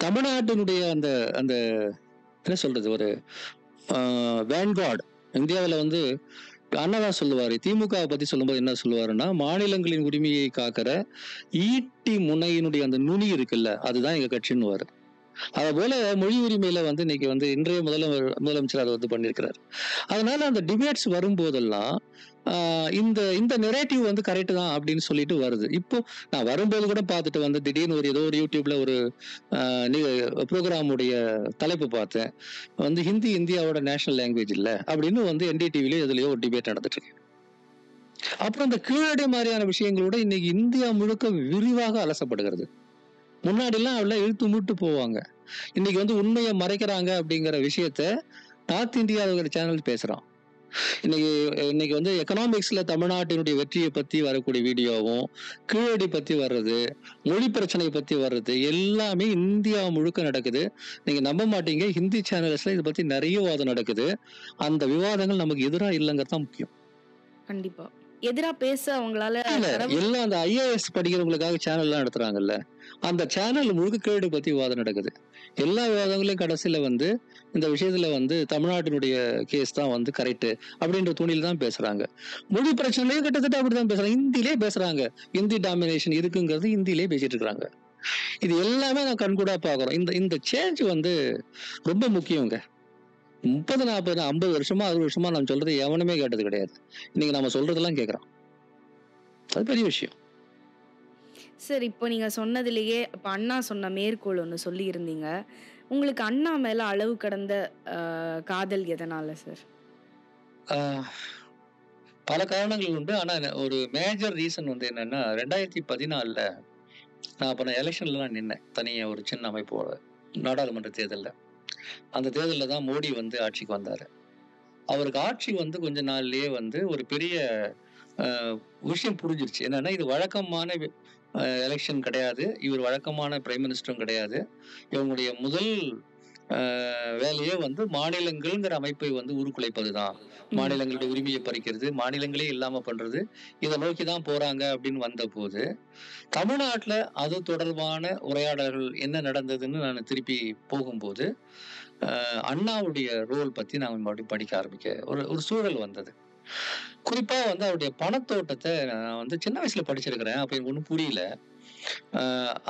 [SPEAKER 1] தமிழ்நாட்டினுடைய அந்த அந்த என்ன சொல்றது, ஒரு வேன்கார்டு இந்தியாவில் வந்து அண்ணா தான் சொல்லுவாரு, திமுகவை பத்தி சொல்லும்போது என்ன சொல்லுவாருன்னா, மாநிலங்களின் உரிமையை காக்கிற ஈட்டி முனையினுடைய அந்த நுனி இருக்குல்ல, அதுதான் எங்க கட்சின்னுவாரு. அது போல மொழி உரிமையில வந்து இன்னைக்கு வந்து இன்றைய முதலமைச்சர் அதை வந்து பண்ணியிருக்கிறார். அதனால அந்த டிபேட்ஸ் வரும்போதெல்லாம் இந்த இந்த நெரேட்டிவ் வந்து கரெக்ட் தான் அப்படின்னு சொல்லிட்டு வருது. இப்போ நான் வரும்போது கூட பார்த்துட்டு வந்து திடீர்னு ஏதோ ஒரு யூடியூப்ல ஒரு ப்ரோக்ராமுடைய தலைப்பு பார்த்தேன். வந்து ஹிந்தி இந்தியாவோட நேஷனல் லாங்குவேஜ் இல்ல அப்படின்னு வந்து என்டிடிவிலயோ எதுலயோ ஒரு டிபேட் நடந்துட்டு இருக்கு. அப்புறம் இந்த கீழடி மாதிரியான விஷயங்களோட இன்னைக்கு இந்தியா முழுக்க விரிவாக அலசப்படுகிறது. முன்னாடி எல்லாம் அவ்வளவு இழுத்து மூட்டு போவாங்க. இன்னைக்கு வந்து உண்மையை மறைக்கிறாங்க அப்படிங்கிற விஷயத்த நார்த் இந்தியாவுங்கிற சேனல் பேசுறான். இன்னைக்கு இன்னைக்கு வந்து எக்கனாமிக்ஸ்ல தமிழ்நாட்டினுடைய வெற்றியை பத்தி வரக்கூடிய வீடியோவும், கீழடி பத்தி வர்றது, மொழி பிரச்சனை பத்தி வர்றது எல்லாமே இந்தியா முழுக்க நடக்குது. நீங்க நம்ப மாட்டீங்க, ஹிந்தி சேனல்ஸ்ல இதை பத்தி நிறைய விவாதம் நடக்குது. அந்த விவாதங்கள் நமக்கு எதிரா இல்லைங்கிறது தான் முக்கியம்.
[SPEAKER 2] கண்டிப்பா. எதிரா பேச அவங்களால
[SPEAKER 1] எல்லாம் அந்த ஐஏஎஸ் படிக்கிறவங்களுக்காக சேனல் எல்லாம் நடத்துறாங்கல்ல, அந்த சேனல் முழுக்க கீழடி பத்தி விவாதம் நடக்குது. எல்லா விவாதங்களையும் கடைசியில வந்து இந்த விஷயத்துல வந்து தமிழ்நாட்டினுடைய கேஸ் தான் வந்து கரெக்ட் அப்படின்ற துணியில தான் பேசுறாங்க. மொழி பிரச்சனையிலேயே கிட்டத்தட்ட அப்படிதான் பேசுறாங்க. ஹிந்திலே பேசுறாங்க. ஹிந்தி டாமினேஷன் இருக்குங்கிறது ஹிந்திலே பேசிட்டு இருக்காங்க. இது எல்லாமே நான் கண்கூடா பாக்குறோம். இந்த இந்த சேஞ்ச் வந்து ரொம்ப முக்கியங்க. 30, 40, 50 வருஷமா 60 வருஷமா நம்ம சொல்றது எவனுமே கேட்டது கிடையாது. இன்னைக்கு நம்ம சொல்றதெல்லாம் கேட்கறான். அது பெரிய விஷயம்.
[SPEAKER 2] சார், இப்போ நீங்க சொன்னதிலேயே இப்ப அண்ணா சொன்ன மேற்கோள் ஒண்ணு சொல்லியிருந்தீங்க. உங்களுக்கு அண்ணா மேல அளவு கடந்த காதல் எதனால சார்?
[SPEAKER 1] பல காரணங்கள் உண்டு. ஆனா ஒரு மேஜர் ரீசன் வந்து என்னன்னா, 2014ல நான் எலெக்ஷன்லாம் நின்னேன். தனியா ஒரு சின்ன அமைப்போட நாடாளுமன்ற தேர்தல்ல. அந்த தேர்தல்ல தான் மோடி வந்து ஆட்சிக்கு வந்தாரு. அவருக்கு ஆட்சி வந்து கொஞ்ச நாள்லயே வந்து ஒரு பெரிய விஷயம் புரிஞ்சிருச்சு. என்னன்னா, இது வழக்கமான எலெக்ஷன் கிடையாது. இவர் வழக்கமான பிரைம் மினிஸ்டரும் கிடையாது. இவங்களுடைய முதல் வேலையே வந்து மாநிலங்கள்ங்கிற அமைப்பை வந்து உருக்குலைப்பதுதான். மாநிலங்களுடைய உரிமையை பறிக்கிறது, மாநிலங்களே இல்லாம பண்றது. இதை நோக்கி தான் போறாங்க அப்படின்னு வந்தபோது, தமிழ்நாட்டுல அது தொடர்பான உரையாடல்கள் என்ன நடந்ததுன்னு நான் திருப்பி போகும்போது, அண்ணாவுடைய ரோல் பத்தி நான் மறுபடியும் படிக்க ஆரம்பிக்க ஒரு சூழல் வந்தது. குறிப்பா வந்து அவருடைய பணத்தோட்டத்தை நான் வந்து சின்ன வயசுல படிச்சிருக்கிறேன். அப்ப எனக்கு ஒண்ணும் புரியல.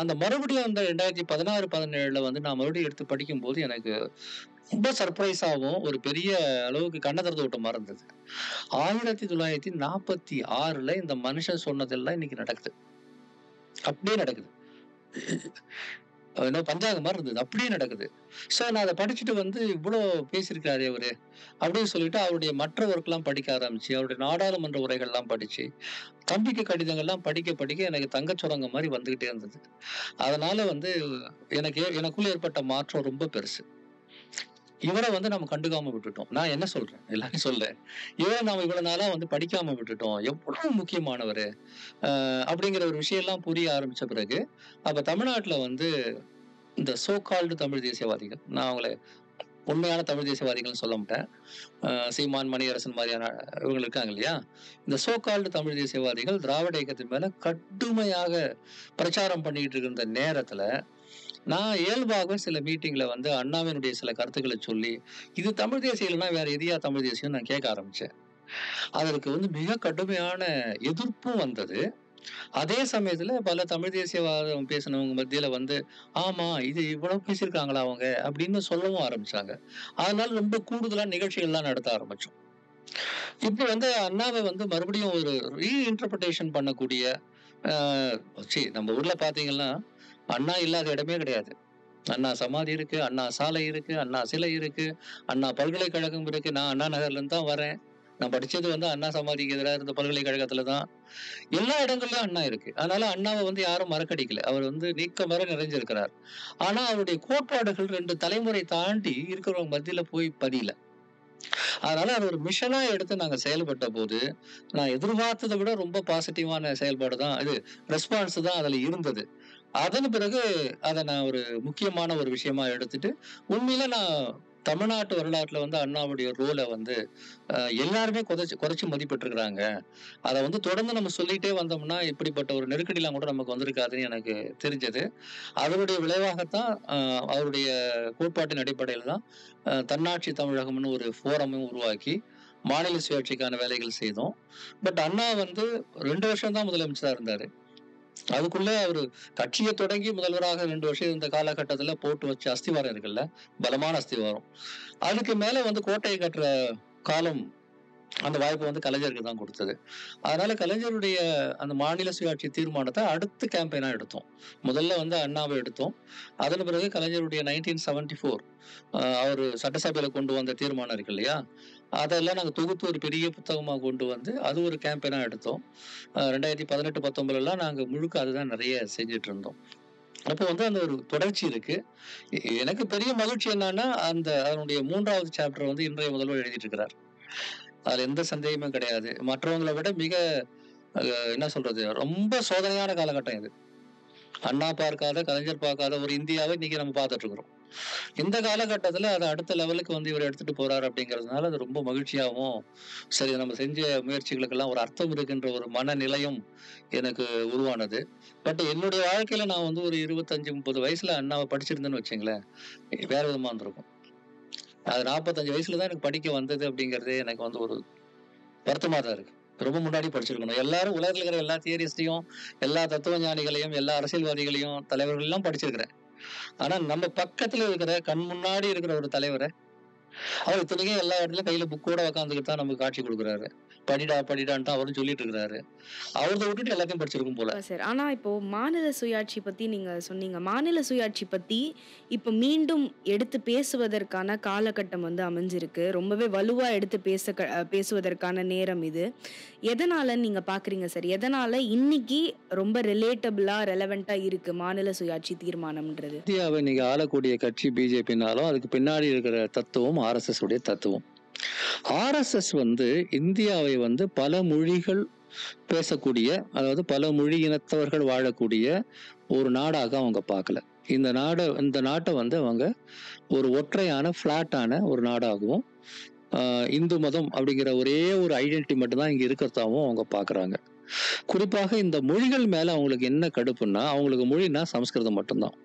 [SPEAKER 1] அந்த மறுபடியும் அந்த 2016, 17ல வந்து நான் மறுபடியும் எடுத்து படிக்கும்போது எனக்கு ரொம்ப சர்ப்ரைஸாவும் ஒரு பெரிய அளவுக்கு கண்ண திறந்து விட்ட மாரி இருந்தது. 1946ல இந்த மனுஷன் சொன்னதெல்லாம் இன்னைக்கு நடக்குது. அப்படியே நடக்குது. ஏதோ பஞ்சாங்கம் மாரி இருந்தது. அப்படியே நடக்குது. சோ நான் அத படிச்சுட்டு வந்து இவ்ளோ பேசியிருக்காரே அவரு, அப்படின்னு சொல்லிட்டு அவருடைய மற்ற ஒர்க்லாம் படிக்க ஆரம்பிச்சு, அவருடைய நாடாளுமன்ற உரைகள்லாம் படிச்சு, தம்பிக்கு கடிதங்கள்லாம் படிக்க படிக்க எனக்கு தங்கச் சுரங்கம் மாரி வந்துகிட்டே இருந்தது. அதனால வந்து எனக்குள்ள ஏற்பட்ட மாற்றம் ரொம்ப பெருசு. இவர வந்து நம்ம கண்டுக்காம விட்டுட்டோம். நான் என்ன சொல்றேன்? எல்லாரையும் சொல்றேன். இவர நாம இவ்வளவு நாளா வந்து படிக்காம விட்டுட்டோம். எவ்வளவு முக்கியமானவரு. அப்படிங்கிற ஒரு விஷயம் எல்லாம் புரிய ஆரம்பிச்ச பிறகு, அப்ப தமிழ்நாட்டுல வந்து இந்த சோ கால்டு தமிழ் தேசியவாதிகள், நான் அவங்கள உண்மையான தமிழ் தேசியவாதிகள்னு சொல்ல மாட்டேன். சீமான், மணியரசன் மாதிரியான இவங்க இருக்காங்க இல்லையா? இந்த சோ கால்டு தமிழ் தேசியவாதிகள் திராவிட இயக்கத்தின் மேல கடுமையாக பிரச்சாரம் பண்ணிட்டு இருக்கிற இந்த நேரத்துல, நான் இயல்பாகவே சில மீட்டிங்ல வந்து அண்ணாவினுடைய சில கருத்துக்களை சொல்லி, இது தமிழ் தேசியம் இல்லைன்னா வேற எதையா தமிழ் தேசியம் நான் கேட்க ஆரம்பிச்சேன். அதற்கு வந்து மிக கடுமையான எதிர்ப்பும் வந்தது. அதே சமயத்துல பல தமிழ் தேசியவாதம் பேசினவங்க மத்தியில வந்து, ஆமா இது இவ்வளவு பேசியிருக்காங்களா அவங்க அப்படின்னு சொல்லவும் ஆரம்பிச்சாங்க. அதனால ரொம்ப கூடுதலா நிகழ்ச்சிகள்லாம் நடத்த ஆரம்பிச்சோம். இப்ப வந்து அண்ணாவை வந்து மறுபடியும் ஒரு ரீஇன்டர்பிரேஷன் பண்ணக்கூடிய நம்ம ஊர்ல பாத்தீங்கன்னா, அண்ணா இல்லாத இடமே கிடையாது. அண்ணா சமாதி இருக்கு, அண்ணா சாலை இருக்கு, அண்ணா சிலை இருக்கு, அண்ணா பல்கலைக்கழகம் இருக்கு. நான் அண்ணா நகர்ல இருந்து தான் வரேன். நான் படிச்சது வந்து அண்ணா சமாதிக்கு எதிராக இருந்த பல்கலைக்கழகத்துல தான். எல்லா இடங்கள்லயும் அண்ணா இருக்கு. அதனால அண்ணாவை வந்து யாரும் மறக்கடிக்கல. அவர் வந்து நீக்கம் வரை நிறைஞ்சிருக்கிறார். ஆனா அவருடைய கோட்பாடுகள் 2 தலைமுறை தாண்டி இருக்கிறவங்க மத்தியில போய் பதியல. அதனால அது ஒரு மிஷனா எடுத்து நாங்க செயல்பட்ட போது, நான் எதிர்பார்த்ததை விட ரொம்ப பாசிட்டிவான செயல்பாடு தான் இது, ரெஸ்பான்ஸ் தான் அதுல இருந்தது. அதன் பிறகு அத நான் ஒரு முக்கியமான ஒரு விஷயமா எடுத்துட்டு, உண்மையில நான் தமிழ்நாட்டு வரலாற்றுல வந்து அண்ணாவுடைய ரோல வந்து எல்லாருமே குறைச்சு மதிப்பிட்டுருக்காங்க. அத வந்து தொடர்ந்து நம்ம சொல்லிட்டே வந்தோம்னா, இப்படிப்பட்ட ஒரு நெருக்கடிலாம் கூட நமக்கு வந்திருக்காதுன்னு எனக்கு தெரிஞ்சது. அதனுடைய விளைவாகத்தான் அவருடைய கோட்பாட்டின் அடிப்படையில தான் தன்னாட்சி தமிழகம்னு ஒரு ஃபோரமும் உருவாக்கி, மாநில சுயாட்சிக்கான வேலைகள் செய்தோம். பட் அண்ணா வந்து 2 வருஷம் தான் முதலமைச்சரா இருந்தாரு. அதுக்குள்ள அவரு கட்சியை தொடங்கி முதல்வராக 2 வருஷம் இருந்த காலகட்டத்துல போட்டு வச்ச அஸ்திவாரம் இருக்குல்ல, பலமான அஸ்திவாரம். அதுக்கு மேல வந்து கோட்டையை கட்டுற காலம், அந்த வாய்ப்பு வந்து கலைஞருக்கு தான் கொடுத்தது. அதனால கலைஞருடைய அந்த மாநில சுயாட்சி தீர்மானத்தை அடுத்த கேம்பெயினா எடுத்தோம். முதல்ல வந்து அண்ணாவை எடுத்தோம். அதன் பிறகு கலைஞருடைய 1974 அவரு சட்டசபையில கொண்டு வந்த தீர்மானம் இருக்கு இல்லையா, அதெல்லாம் நாங்க தொகுத்து ஒரு பெரிய புத்தகமா கொண்டு வந்து அது ஒரு கேம்பெயினா எடுத்தோம். 2018, 19 நாங்க முழுக்க அதுதான் நிறைய செஞ்சுட்டு இருந்தோம். அப்போ வந்து அந்த ஒரு தொடர்ச்சி இருக்கு. எனக்கு பெரிய மகிழ்ச்சி என்னன்னா, அதனுடைய 3வது சாப்டர் வந்து இன்றைய முதல்வர் எழுதிட்டு இருக்கிறார். அதுல எந்த சந்தேகமும் கிடையாது. மற்றவங்களை விட மிக என்ன சொல்றது, ரொம்ப சோதனையான காலகட்டம் இது. அண்ணா பார்க்காத, கலைஞர் பார்க்காத ஒரு இந்தியாவை இன்னைக்கு நம்ம பார்த்துட்டு இருக்கிறோம். இந்த காலகட்டத்துல அதை அடுத்த லெவலுக்கு வந்து இவர் எடுத்துட்டு போறாரு அப்படிங்கிறதுனால அது ரொம்ப மகிழ்ச்சியாகவும், சரி நம்ம செஞ்ச முயற்சிகளுக்கெல்லாம் ஒரு அர்த்தம் இருக்குன்ற ஒரு மனநிலையும் எனக்கு உருவானது. பட் என்னுடைய வாழ்க்கையில நான் வந்து ஒரு 25, 30 வயசுல அண்ணாவை படிச்சிருந்தேன்னு வச்சுங்களேன், வேற விதமா இருந்திருக்கும். அது 45 வயசுல தான் எனக்கு படிக்க வந்தது அப்படிங்கிறதே எனக்கு வந்து ஒரு வருத்தமா தான் இருக்கு. ரொம்ப முன்னாடி படிச்சிருக்கணும். எல்லாரும் உலகத்துல இருக்கிற எல்லா தியரிஸ்டையும், எல்லா தத்துவ ஞானிகளையும், எல்லா அரசியல்வாதிகளையும், தலைவர்கள் எல்லாம் படிச்சிருக்கிறேன். ஆனா நம்ம பக்கத்துல இருக்கிற, கண் முன்னாடி இருக்கிற ஒரு தலைவரை, அவர் இத்தனைக்கும் எல்லா இடத்துலயும் கையில புக்கோட உட்காந்துக்கிட்டு தான் நமக்கு காட்சி கொடுக்குறாரு. படிடான்ட்டு அவரும் சொல்லிட்டு இருக்கிறாரு. அவரத விட்டுட்டு எல்லாத்தையும் படிச்சிருக்கும் போல.
[SPEAKER 2] சார், ஆனா இப்போ மாநில சுயாட்சி பத்தி நீங்க சொன்னீங்க. மாநில சுயாட்சி பத்தி இப்ப மீண்டும் எடுத்து பேசுவதற்கான காலகட்டம் வந்து அமைஞ்சிருக்கு. ரொம்பவே வலுவா எடுத்து பேசுவதற்கான நேரம் இது. எதனாலன்னு நீங்க பாக்குறீங்க சார்? எதனால இன்னைக்கு ரொம்ப ரிலேட்டபிளா, ரெலவெண்டா இருக்கு மாநில சுயாட்சி தீர்மானம்ன்றது?
[SPEAKER 1] இந்தியாவை இன்னைக்கு ஆளக்கூடிய கட்சி பிஜேபினாலும் அதுக்கு பின்னாடி இருக்கிற தத்துவம் ஆர்எஸ்எஸ் உடைய தத்துவம். ஆர்எஸ்எஸ் வந்து இந்தியாவை வந்து பல மொழிகள் பேசக்கூடிய, அதாவது பல மொழி இனத்தவர்கள் வாழக்கூடிய ஒரு நாடாக அவங்க பார்க்கல. இந்த நாட்டை வந்து அவங்க ஒரு ஒற்றையான பிளாட்டான ஒரு நாடாகவும், இந்து மதம் அப்படிங்கிற ஒரே ஒரு ஐடென்டிட்டி மட்டும்தான் இங்க இருக்கிறதாவும் அவங்க பாக்குறாங்க. குறிப்பாக இந்த மொழிகள் மேல அவங்களுக்கு என்ன கடுப்புன்னா, அவங்களுக்கு மொழினா சமஸ்கிருதம் மட்டும்தான்.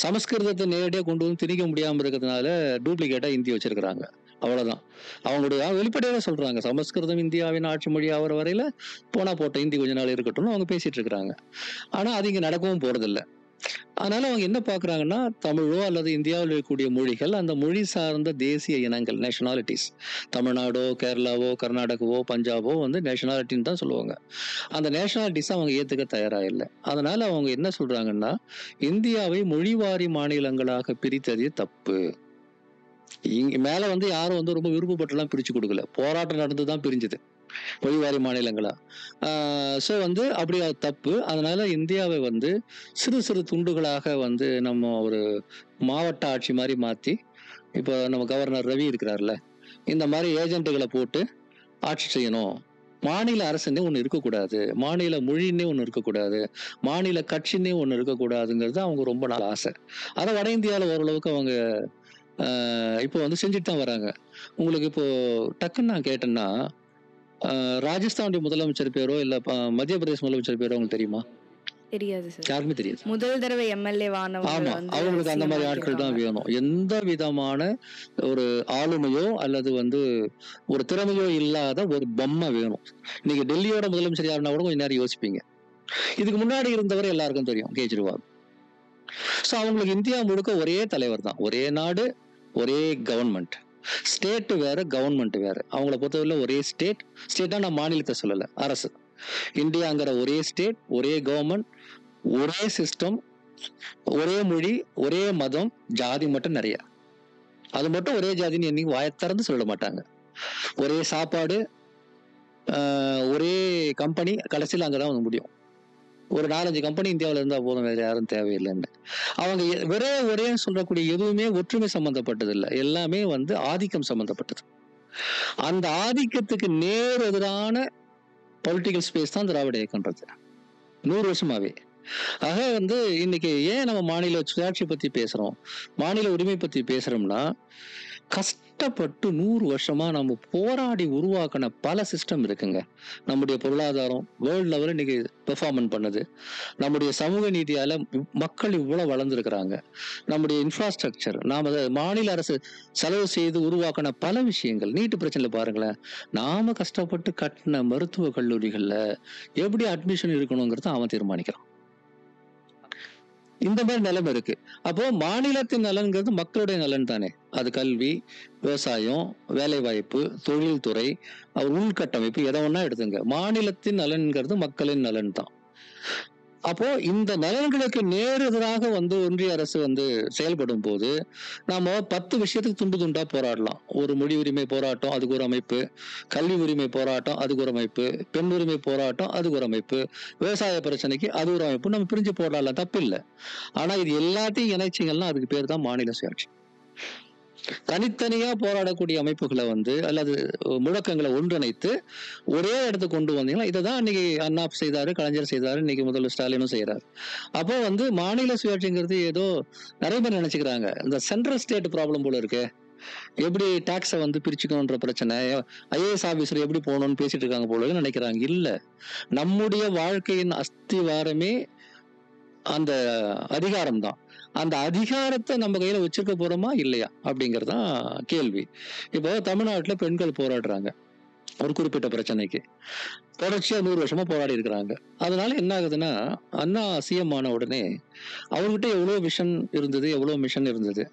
[SPEAKER 1] சமஸ்கிருதத்தை நேரடியாக கொண்டு வந்து திணிக்க முடியாம இருக்கிறதுனால டூப்ளிகேட்டா ஹிந்தி வச்சிருக்கிறாங்க. அவ்வளவுதான். அவங்களுடைய வெளிப்படையாக சொல்றாங்க, சமஸ்கிருதம் இந்தியாவின் ஆட்சி மொழி ஆகிற வரையில போனா போட்ட ஹிந்தி கொஞ்ச நாள் இருக்கட்டும்னு அவங்க பேசிட்டு இருக்கிறாங்க. ஆனா அது இங்க நடக்கவும் போறதில்லை. அதனால அவங்க என்ன பாக்குறாங்கன்னா, தமிழோ அல்லது இந்தியாவில் இருக்கக்கூடிய மொழிகள், அந்த மொழி சார்ந்த தேசிய இனங்கள், நேஷனாலிட்டிஸ், தமிழ்நாடோ, கேரளாவோ, கர்நாடகாவோ, பஞ்சாபோ வந்து நேஷனாலிட்டின்னு தான் சொல்லுவாங்க. அந்த நேஷனாலிட்டிஸ் அவங்க ஏத்துக்க தயாரா இல்லை. அதனால அவங்க என்ன சொல்றாங்கன்னா, இந்தியாவை மொழிவாரி மாநிலங்களாக பிரித்தது தப்பு. இங்க மேல வந்து யாரும் வந்து ரொம்ப விருப்பப்பட்டுலாம் பிரிச்சு கொடுக்கல. போராட்டம் நடந்துதான் பிரிஞ்சது மொழிவாரி மாநிலங்களா. ஸோ வந்து அப்படி அது தப்பு. அதனால இந்தியாவை வந்து சிறு சிறு துண்டுகளாக வந்து நம்ம ஒரு மாவட்ட ஆட்சி மாதிரி மாத்தி, இப்போ நம்ம கவர்னர் ரவி இருக்கிறார்ல, இந்த மாதிரி ஏஜென்ட்டுகளை போட்டு ஆட்சி செய்யணும். மாநில அரசுன்னே ஒன்று இருக்கக்கூடாது, மாநில மொழின்னே ஒன்று இருக்கக்கூடாது, மாநில கட்சின்னே ஒன்று இருக்கக்கூடாதுங்கிறது அவங்க ரொம்ப நாள் ஆசை. அதை வட இந்தியாவில் ஓரளவுக்கு அவங்க இப்போ வந்து செஞ்சுட்டு தான் வராங்க. உங்களுக்கு இப்போ டக்குன்னு நான் கேட்டேன்னா, ராஜஸ்தானுடைய முதலமைச்சர் பேரோ இல்ல மத்திய பிரதேச முதலமைச்சர் பேரோ உங்களுக்கு தெரியுமா?
[SPEAKER 2] தெரியாது சார்.
[SPEAKER 1] யாருமே தெரியாது.
[SPEAKER 2] முதல் தடவை எம்எல்ஏ
[SPEAKER 1] ஆமா, அவங்களுக்கு அந்த மாதிரி ஆட்கள் தான் வேணும். எந்த விதமான ஒரு ஆளுமையோ அல்லது வந்து ஒரு திறமையோ இல்லாத ஒரு பொம்மை வேணும். இன்னைக்கு டெல்லியோட முதலமைச்சர் யாருன்னா கூட கொஞ்சம் நேரம் யோசிப்பீங்க. இதுக்கு முன்னாடி இருந்தவர் எல்லாருக்கும் தெரியும், கேஜ்ரிவால். ஸோ அவங்களுக்கு இந்தியா முழுக்க ஒரே தலைவர் தான், ஒரே நாடு, ஒரே கவர்மெண்ட். ஸ்டேட் வேற, கவர்மெண்ட் வேற. அவங்கள பொறுத்தவரை ஒரே ஸ்டேட்டா நான் மாநிலத்தை சொல்லல, அரசு. இந்தியாங்கிற ஒரே ஸ்டேட், ஒரே கவர்மெண்ட், ஒரே சிஸ்டம், ஒரே மொழி, ஒரே மதம், ஜாதி மட்டும் நிறைய. அது மட்டும் ஒரே ஜாதின்னு என்னைக்கு வாயை திறந்து சொல்ல மாட்டாங்க. ஒரே சாப்பாடு, ஒரே கம்பெனி, கடைசியில் அங்கதான் வந்து முடியும். ஒரு 4-5 கம்பெனி இந்தியாவில இருந்தா போதும், வேற யாரும் தேவையில்லைன்னு. அவங்க ஒரே சொல்லக்கூடிய எதுவுமே ஒற்றுமை சம்பந்தப்பட்டது இல்லை, எல்லாமே வந்து ஆதிக்கம் சம்பந்தப்பட்டது. அந்த ஆதிக்கத்துக்கு நேர் எதிரான பொலிட்டிக்கல் ஸ்பேஸ் தான் திராவிட இயக்கம்ன்றது 100 வருஷமாவே. ஆக வந்து இன்னைக்கு ஏன் நம்ம மாநில சுயாட்சி பத்தி பேசுறோம், மாநில உரிமை பத்தி பேசுறோம்னா, கஷ்டப்பட்டு 100 வருஷமா நம்ம போராடி உருவாக்கின பல சிஸ்டம் இருக்குங்க. நம்முடைய பொருளாதாரம் வேர்ல்ட் லெவலில் இன்னைக்கு பெர்ஃபார்மன்ஸ் பண்ணுது. நம்முடைய சமூக நீதியால மக்கள் இவ்வளவு வளர்ந்துருக்கிறாங்க. நம்முடைய இன்ஃப்ராஸ்ட்ரக்சர், நாம மாநில அரசு செலவு செய்து உருவாக்கின பல விஷயங்கள். நீட்டு பிரச்சனையில பாருங்களேன், நாம கஷ்டப்பட்டு கட்டின மருத்துவ கல்லூரிகள்ல எப்படி அட்மிஷன் இருக்கணுங்கிறத அவன் தீர்மானிக்கிறான். இந்த மாதிரி நிலைமை இருக்கு. அப்போ மாநிலத்தின் நலன்கிறது மக்களுடைய நலன் தானே. அது கல்வி, விவசாயம், வேலை வாய்ப்பு, தொழில்துறை, உள்கட்டமைப்பு, எதை ஒண்ணா எடுத்துங்க. மாநிலத்தின் நலன்கிறது மக்களின் நலன் தான். அப்போ இந்த நலன்களுக்கு நேர் எதிராக ஒன்றிய அரசு செயல்படும் போது நாம 10 விஷயத்துக்கு துண்டு துண்டா போராடலாம். ஒரு மொழி உரிமை போராட்டம், அதுக்கு ஒரு அமைப்பு. கல்வி உரிமை போராட்டம், அதுக்கு ஒரு அமைப்பு. பெண் உரிமை போராட்டம், அதுக்கு ஒரு அமைப்பு. விவசாய பிரச்சனைக்கு அது ஒரு அமைப்பு. நம்ம பிரிஞ்சு போராடலாம், தப்பு இல்லை. ஆனா இது எல்லாத்தையும் இணைச்சிங்கன்னா அதுக்கு பேர் தான் மாநில சுயாட்சி. தனித்தனியா போராடக்கூடிய அமைப்புகளை அல்லது முழக்கங்களை ஒன்றிணைத்து ஒரே இடத்துக்கு கொண்டு வந்தீங்கன்னா, இதைதான் இன்னைக்கு அண்ணா செய்தாரு, கலைஞர் செய்தாரு, இன்னைக்கு முதல்வர் ஸ்டாலினும் செய்யறாரு. அப்போ மாநில சுயாட்சிங்கிறது ஏதோ நிறைய பேர் நினைச்சுக்கிறாங்க இந்த சென்ட்ரல் ஸ்டேட் ப்ராப்ளம் போல இருக்கு. எப்படி டாக்ஸை பிரிச்சுக்கணுன்ற பிரச்சனை, ஐஏஎஸ் ஆபீசர் எப்படி போகணும்னு பேசிட்டு இருக்காங்க போல நினைக்கிறாங்க. இல்ல, நம்முடைய வாழ்க்கையின் அஸ்திவாரமே அந்த அதிகாரம் தான். அந்த அதிகாரத்தை நம்ம கையில வச்சிருக்க போறோமா இல்லையா அப்படிங்கறதான் கேள்வி. இப்போ தமிழ்நாட்டுல பெண்கள் போராடுறாங்க ஒரு குறிப்பிட்ட பிரச்சனைக்கு. தொடர்ச்சியா 100 வருஷமா போராடி இருக்கிறாங்க. அதனால என்ன ஆகுதுன்னா, அண்ணா சிஎம் ஆன உடனே அவர்கிட்ட எவ்வளவு விஷன் இருந்தது, எவ்வளவு மிஷன் இருந்தது.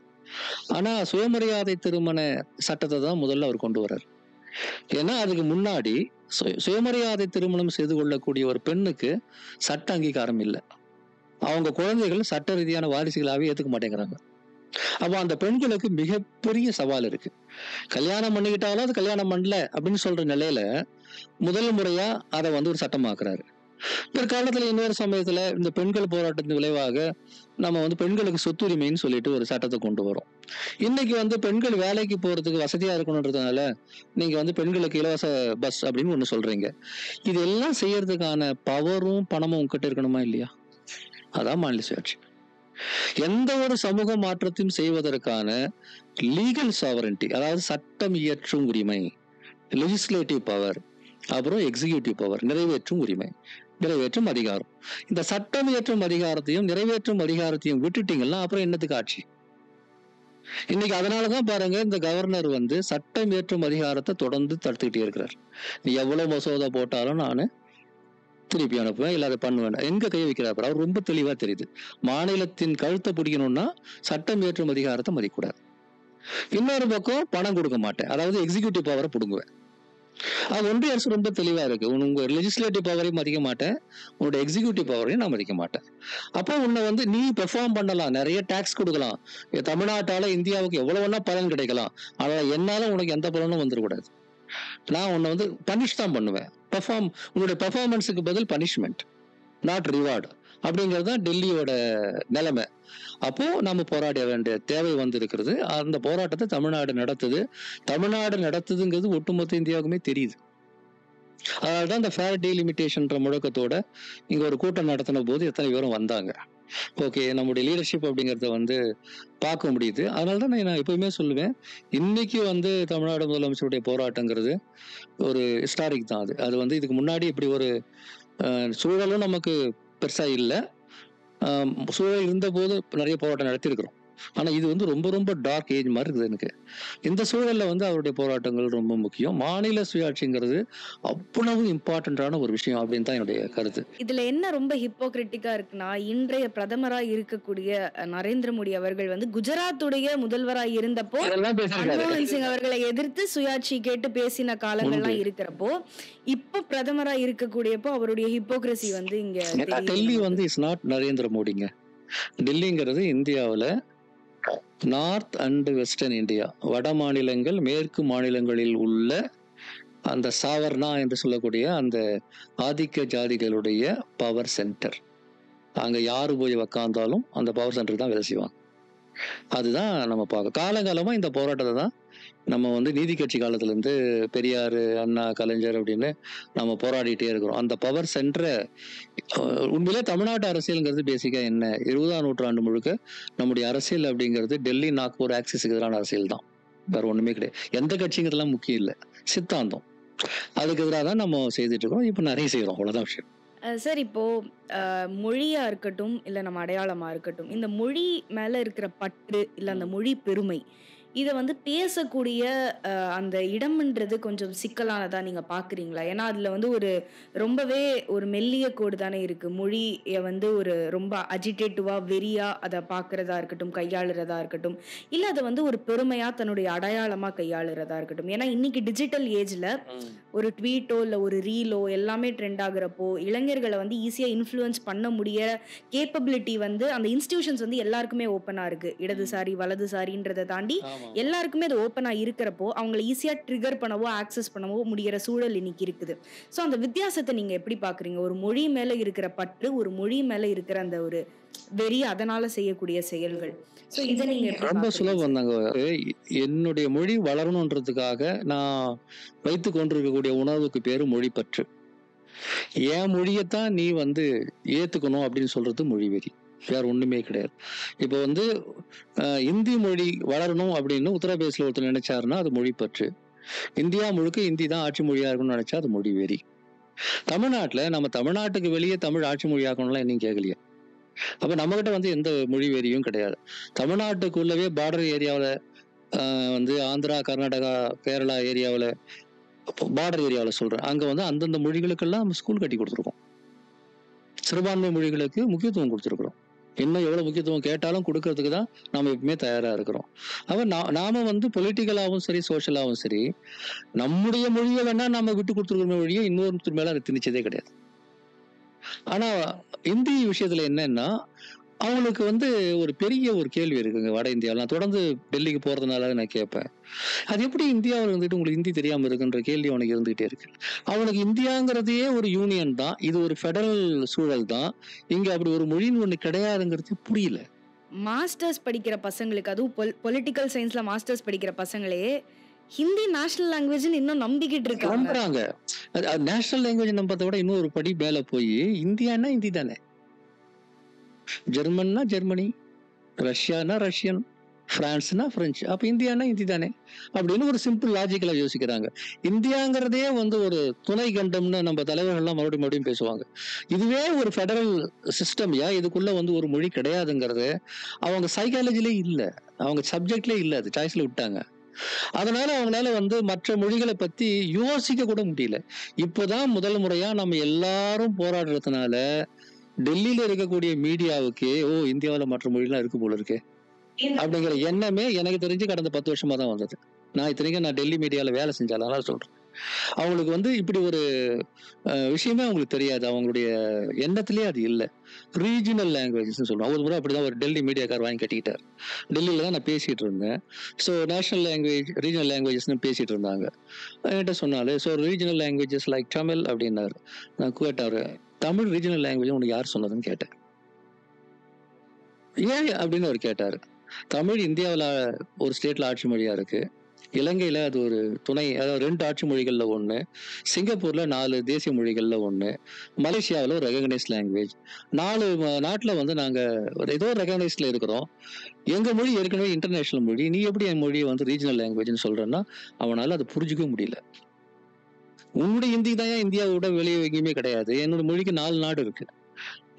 [SPEAKER 1] ஆனா சுயமரியாதை திருமண சட்டத்தை தான் முதல்ல அவர் கொண்டு வர்றார். ஏன்னா அதுக்கு முன்னாடி சுயமரியாதை திருமணம் செய்து கொள்ளக்கூடிய ஒரு பெண்ணுக்கு சட்ட அங்கீகாரம் இல்லை. அவங்க குழந்தைகள் சட்ட ரீதியான வாரிசுகளாவே ஏத்துக்க மாட்டேங்கிறாங்க. அப்ப அந்த பெண்களுக்கு மிகப்பெரிய சவால் இருக்கு. கல்யாணம் பண்ணிக்கிட்டாலும் அது கல்யாணம் பண்ணல அப்படின்னு சொல்ற நிலையில முதல் முறையா அதை ஒரு சட்டமாக்குறாரு. பிற்காலத்துல இன்னொரு சமயத்துல இந்த பெண்கள் போராட்டத்தின் விளைவாக நம்ம பெண்களுக்கு சொத்துரிமைன்னு சொல்லிட்டு ஒரு சட்டத்தை கொண்டு வரோம். இன்னைக்கு பெண்கள் வேலைக்கு போறதுக்கு வசதியா இருக்கணுன்றதுனால நீங்க பெண்களுக்கு இலவச பஸ் அப்படின்னு ஒண்ணு சொல்றீங்க. இதெல்லாம் செய்யறதுக்கான பவரும் பணமும் உங்ககிட்ட இருக்கணுமா இல்லையா? அதான் மாநில சுயாட்சி. எந்த ஒரு சமூக மாற்றத்தையும் செய்வதற்கான லீகல் சாவரன்டி, அதாவது சட்டம் இயற்றும் உரிமை, லெஜிஸ்லேட்டிவ் பவர், அப்புறம் எக்ஸிகியூட்டிவ் பவர், நிறைவேற்றும் உரிமை, நிறைவேற்றும் அதிகாரம். இந்த சட்டம் இயற்றும் அதிகாரத்தையும் நிறைவேற்றும் அதிகாரத்தையும் விட்டுட்டீங்கன்னா அப்புறம் என்னத்துக்கு ஆட்சி? இன்னைக்கு அதனாலதான் பாருங்க, இந்த கவர்னர் சட்டம் இயற்றும் அதிகாரத்தை தொடர்ந்து தடுத்துக்கிட்டே இருக்கிறார். நீ எவ்வளவு மசோதா போட்டாலும் நானு திருப்பி அனுப்புவேன், இல்ல அதை பண்ணுவேன். எங்க கை வைக்கிறார் அவர் ரொம்ப தெளிவா தெரியுது. மாநிலத்தின் கழுத்தை பிடிக்கணும்னா சட்டம் இயற்றும் அதிகாரத்தை மதிக்கூடாது. இன்னொரு பக்கம் பணம் கொடுக்க மாட்டேன், அதாவது எக்ஸிகியூட்டிவ் பவரை பிடுங்குவேன். அது ஒன்றிய அரசு ரொம்ப தெளிவா இருக்கு. உங்க லெஜிஸ்லேட்டிவ் பவரையும் மதிக்க மாட்டேன், உன்னோட எக்ஸிகியூட்டிவ் பவரையும் நான் மதிக்க மாட்டேன். அப்போ உன்னை நீ பெர்ஃபார்ம் பண்ணலாம், நிறைய டாக்ஸ் கொடுக்கலாம், தமிழ்நாட்டால இந்தியாவுக்கு எவ்வளவு வேணா பலன் கிடைக்கலாம். ஆனா என்னால உனக்கு எந்த பலனும் வந்துடக்கூடாது. நான் உன்னை பனிஷ் தான் பண்ணுவேன். உன்னுடைய பெர்ஃபார்மன்ஸுக்கு பதில் பனிஷ்மெண்ட், நாட் ரிவார்டு. அப்படிங்கிறது தான் டெல்லியோட நிலைமை. அப்போ நம்ம போராட வேண்டிய தேவை இருக்கிறது. அந்த போராட்டத்தை தமிழ்நாடு நடத்துது. தமிழ்நாடு நடத்துதுங்கிறது ஒட்டுமொத்த இந்தியாவுக்குமே தெரியுது. அதனால்தான் இந்த ஃபேர் டீலிமிட்டேஷன்ற முழக்கத்தோட இங்க ஒரு கூட்டம் நடத்தின போது எத்தனை பேரும் வந்தாங்க. ஓகே, நம்முடைய லீடர்ஷிப் அப்படிங்கிறத பார்க்க முடியுது. அதனாலதான் நான் எப்பவுமே சொல்லுவேன், இன்னைக்கு தமிழ்நாடு முதலமைச்சருடைய போராட்டங்கிறது ஒரு ஹிஸ்டாரிக் தான். அது இதுக்கு முன்னாடி இப்படி ஒரு சூழலும் நமக்கு பெருசா இல்லை. சூழல் இருந்த போது நிறைய போராட்டம் நடத்திருக்கிறோம். ஆனா இது ரொம்ப ரொம்ப டார்க் ஏஜ் மாதிரி இருக்குது எனக்கு. இந்த சூழல்ல அவருடைய போராட்டங்கள் ரொம்ப முக்கியம். மாநில சுயாட்சிங்கிறது அவ்வளவு இம்பார்ட்டன்டான ஒரு விஷயம் அப்படின்னு தான் என்னுடைய கருத்து.
[SPEAKER 2] இதுல என்ன ரொம்ப ஹிப்போகிரிட்டிக்கா இருக்குன்னா, இன்றைய பிரதமரா இருக்கக்கூடிய நரேந்திர மோடி அவர்கள் குஜராத்துடைய முதல்வராய் இருந்தப்போ மன்மோகன் சிங் அவர்களை எதிர்த்து சுயாட்சி கேட்டு பேசின காலங்கள்லாம் இருக்கிறப்போ, இப்ப பிரதமரா இருக்கக்கூடியப்போ அவருடைய ஹிப்போகிரசி இங்க
[SPEAKER 1] டெல்லி இஸ் நாட் நரேந்திர மோடிங்க. டெல்லிங்கிறது இந்தியாவுல நார்த் அண்ட் வெஸ்டர்ன் இந்தியா, வட மாநிலங்கள் மேற்கு மாநிலங்களில் உள்ள அந்த சாவர்னா என்று சொல்லக்கூடிய அந்த ஆதிக்க ஜாதிகளுடைய பவர் சென்டர். அங்க யாரு போய் உக்காந்தாலும் அந்த பவர் சென்டர் தான் வேலை செய்வாங்க. அதுதான் நம்ம பார்க்க. காலகாலமா இந்த போராட்டத்தை தான் நம்ம நீதி கட்சி காலத்துல இருந்து பெரியார், அண்ணா, கலைஞர் அப்படின்னு நம்ம போராடிட்டே இருக்கிறோம். அந்த பவர் சென்டரை உண்மையிலே தமிழ்நாட்டு அரசியல்ங்கிறது பேசிக்கா என்ன, 20ஆம் நூற்றாண்டு முழுக்க நம்முடைய அரசியல் அப்படிங்கிறது டெல்லி நாக்பூர் ஆக்சிஸுக்கு எதிரான அரசியல் தான். வேற ஒண்ணுமே கிடையாது. எந்த கட்சிங்கிறதுலாம் முக்கியம் இல்லை, சித்தாந்தம். அதுக்கு எதிராக தான் நம்ம செய்துட்டு இருக்கோம். இப்போ நிறைய செய்யறோம், அவ்வளவுதான் விஷயம்.
[SPEAKER 2] சார் இப்போ மொழியா இருக்கட்டும் இல்ல நம்ம அடையாளமா இருக்கட்டும், இந்த மொழி மேல இருக்கிற பற்று இல்ல அந்த மொழி பெருமை இத வந்து பேசக்கூடிய அந்த இடம்ன்றது கொஞ்சம் சிக்கலானதா நீங்க பாக்குறீங்களா? ஏன்னா அதுல வந்து ஒரு ரொம்பவே ஒரு மெல்லிய கோடு தானே இருக்கு. மொழிய வந்து ஒரு ரொம்ப அஜிடேட்டிவா வெறியா அத பாக்குறதா இருக்கட்டும், கையாளுறதா இருக்கட்டும், இல்ல அத வந்து ஒரு பெருமையா தன்னுடைய அடையாளமா கையாளுறதா இருக்கட்டும். ஏன்னா இன்னைக்கு டிஜிட்டல் ஏஜ்ல ஒரு ட்வீட்டோ இல்ல ஒரு ரீலோ எல்லாமே ட்ரெண்ட் ஆகுறப்போ இளைஞர்களை வந்து ஈஸியா இன்ஃப்ளூயன்ஸ் பண்ண முடிய கேப்பபிலிட்டி வந்து அந்த இன்ஸ்டிடியூஷன்ஸ் வந்து எல்லாருக்குமே ஓப்பனா இருக்கு. இடதுசாரி வலதுசாரின்றதை தாண்டி எல்லாருக்குமே அது ஓப்பனா இருக்கிறப்போ அவங்களை ஈஸியா ட்ரிகர் பண்ணவோ ஆக்சஸ் பண்ணவோ முடிகிற சூழல் இன்னைக்கு இருக்குது. ஸோ அந்த வித்தியாசத்தை நீங்க எப்படி பாக்குறீங்க? ஒரு மொழி மேல இருக்கிற பற்று, ஒரு மொழி மேல இருக்கிற அந்த ஒரு வெறி, அதனால செய்யக்கூடிய செயல்கள். ஸோ இதை நீங்க
[SPEAKER 1] ரொம்ப சுலபம் தாங்க. என்னுடைய மொழி வளரணுன்றதுக்காக நான் வைத்து கொண்டிருக்கக்கூடிய உணர்வுக்கு பேரு மொழி பற்று. என் மொழியத்தான் நீ வந்து ஏத்துக்கணும் அப்படின்னு சொல்றது மொழி வெறி, வேற ஒண்ணுமே கிடையாது. இப்போ வந்து இந்தி மொழி வளரணும் அப்படின்னு உத்தரப்பிரதேசில் ஒருத்தர் நினைச்சாருன்னா அது மொழி பற்று. இந்தியா முழுக்க இந்தி தான் ஆட்சி மொழியா இருக்கணும்னு நினைச்சா அது மொழி வெறி. தமிழ்நாட்டுல நம்ம தமிழ்நாட்டுக்கு வெளியே தமிழ் ஆட்சி மொழியாக்கணும்லாம் இன்னும் கேட்கலையா? அப்ப நம்ம கிட்ட வந்து எந்த மொழி வெறியும் கிடையாது. தமிழ்நாட்டுக்குள்ளவே பார்டர் ஏரியாவில் வந்து ஆந்திரா, கர்நாடகா, கேரளா ஏரியாவில், பார்டர் ஏரியாவில் சொல்றேன், அங்க வந்து அந்தந்த மொழிகளுக்கெல்லாம் நம்ம ஸ்கூல் கட்டி கொடுத்துருக்கோம். சிறுபான்மை மொழிகளுக்கு முக்கியத்துவம் கொடுத்துருக்குறோம். இன்னும் எவ்வளவு முக்கியத்துவம் கேட்டாலும் கொடுக்கறதுக்கு தான் நாம எப்பவுமே தயாரா இருக்கிறோம். அப்ப நாம வந்து பொலிட்டிக்கலாவும் சரி, சோசியலாவும் சரி, நம்முடைய மொழியை வேணா நம்ம விட்டு கொடுத்துருக்கிற மொழியை இன்னொருத்தர் மேல அதை திணிச்சதே கிடையாது. ஆனா இந்தி விஷயத்துல என்னன்னா, அவங்களுக்கு வந்து ஒரு பெரிய ஒரு கேள்வி இருக்குங்க வட இந்தியாவில். நான் தொடர்ந்து டெல்லிக்கு போறதுனால நான் கேட்பேன், அது எப்படி இந்தியாவில் இருந்துட்டு உங்களுக்கு ஹிந்தி தெரியாம இருக்குன்ற கேள்வி அவனுக்கு இருந்துகிட்டே இருக்கு. அவனுக்கு இந்தியாங்கிறதையே ஒரு யூனியன் தான், இது ஒரு ஃபெடரல் சூழல் தான், இங்க அப்படி ஒரு மொழின்னு ஒண்ணு கிடையாதுங்கிறது புரியல.
[SPEAKER 2] மாஸ்டர்ஸ் படிக்கிற பசங்களுக்கு, அதுவும் பொலிட்டிக்கல் சயின்ஸ்ல மாஸ்டர்ஸ் படிக்கிற பசங்களே ஹிந்தி நேஷனல் லாங்குவேஜ்னு இன்னும் நம்பிக்கிட்டு இருக்காங்க.
[SPEAKER 1] நம்புறாங்க. நேஷனல் லாங்குவேஜ் நம்பதை விட இன்னும் ஒரு படி மேல போய் இந்தியானா இந்தி தானே, ஜெர்மன்னா ஜெர்மனி, ரஷ்யானா ரஷ்யன், பிரான்ஸ்னா பிரெஞ்சு, அப்ப இந்தியானா இந்தி தானே அப்படின்னு ஒரு சிம்பிள் லாஜிக்கலா யோசிக்கிறாங்க. இந்தியாங்கிறதே வந்து ஒரு துணை கண்டம்னு நம்ம தலைவர்கள்லாம் மறுபடியும் பேசுவாங்க. இதுவே ஒரு ஃபெடரல் சிஸ்டம், இதுக்குள்ள வந்து ஒரு மொழி கிடையாதுங்கிறது அவங்க சைக்காலஜிலே இல்ல, அவங்க சப்ஜெக்ட்லேயே இல்ல, அது சாய்ஸ்ல விட்டாங்க. அதனால அவங்களால வந்து மற்ற மொழிகளை பத்தி யோசிக்க கூட முடியல. இப்போதான் முதல் முறையா நம்ம எல்லாரும் போராடுறதுனால டெல்லியில இருக்கக்கூடிய மீடியாவுக்கு இந்தியாவில் மற்ற மொழிலாம் இருக்கு போல இருக்கு அப்படிங்கிற எண்ணமே எனக்கு தெரிஞ்சு கடந்த 10 வருஷமா தான் வந்தது. நான் இத்தனைக்கும் நான் டெல்லி மீடியால வேலை செஞ்சால சொல்றேன். அவங்களுக்கு வந்து இப்படி ஒரு விஷயமே அவங்களுக்கு தெரியாது, அவங்களுடைய எண்ணத்திலேயே அது இல்லை. ரீஜனல் லாங்குவேஜஸ் சொல்லுவாங்க. ஒரு முறை அப்படிதான் ஒரு டெல்லி மீடியாக்கார் வாங்கி கட்டிக்கிட்டார். டெல்லியில தான் நான் பேசிட்டு இருந்தேன். ஸோ நேஷனல் லாங்குவேஜ், ரீஜனல் லாங்குவேஜஸ்னு பேசிட்டு இருந்தாங்க. என்கிட்ட சொன்னாலே, so regional languages like Tamil அப்படின்னாரு. நான் கேட்டாரு, தமிழ் ரீஜனல் லாங்குவேஜ் உனக்கு யார் சொன்னதுன்னு கேட்டேன். ஏன் அப்படின்னு அவர் கேட்டாரு. தமிழ் இந்தியாவில் ஒரு ஸ்டேட்ல ஆட்சி மொழியா இருக்கு, இலங்கையில அது ஒரு துணை, அதாவது 2 ஆட்சி மொழிகள்ல ஒண்ணு, சிங்கப்பூர்ல 4 தேசிய மொழிகள்ல ஒண்ணு, மலேசியாவில் ஒரு ரெகக்னைஸ் லாங்குவேஜ், 4 நாட்டுல வந்து நாங்க ஏதோ ரெகக்னைஸ்ல இருக்கிறோம். எங்க மொழி ஏற்கனவே இன்டர்நேஷனல் மொழி, நீ எப்படி என் மொழியை வந்து ரீஜனல் லாங்குவேஜ்னு சொல்றேன்னா அவனால அதை புரிஞ்சுக்க முடியல. உன்னுடைய ஹிந்தி தான் இந்தியாவோட வெளியே எங்கேயுமே கிடையாது, என்னோட மொழிக்கு 4 நாடு இருக்கு,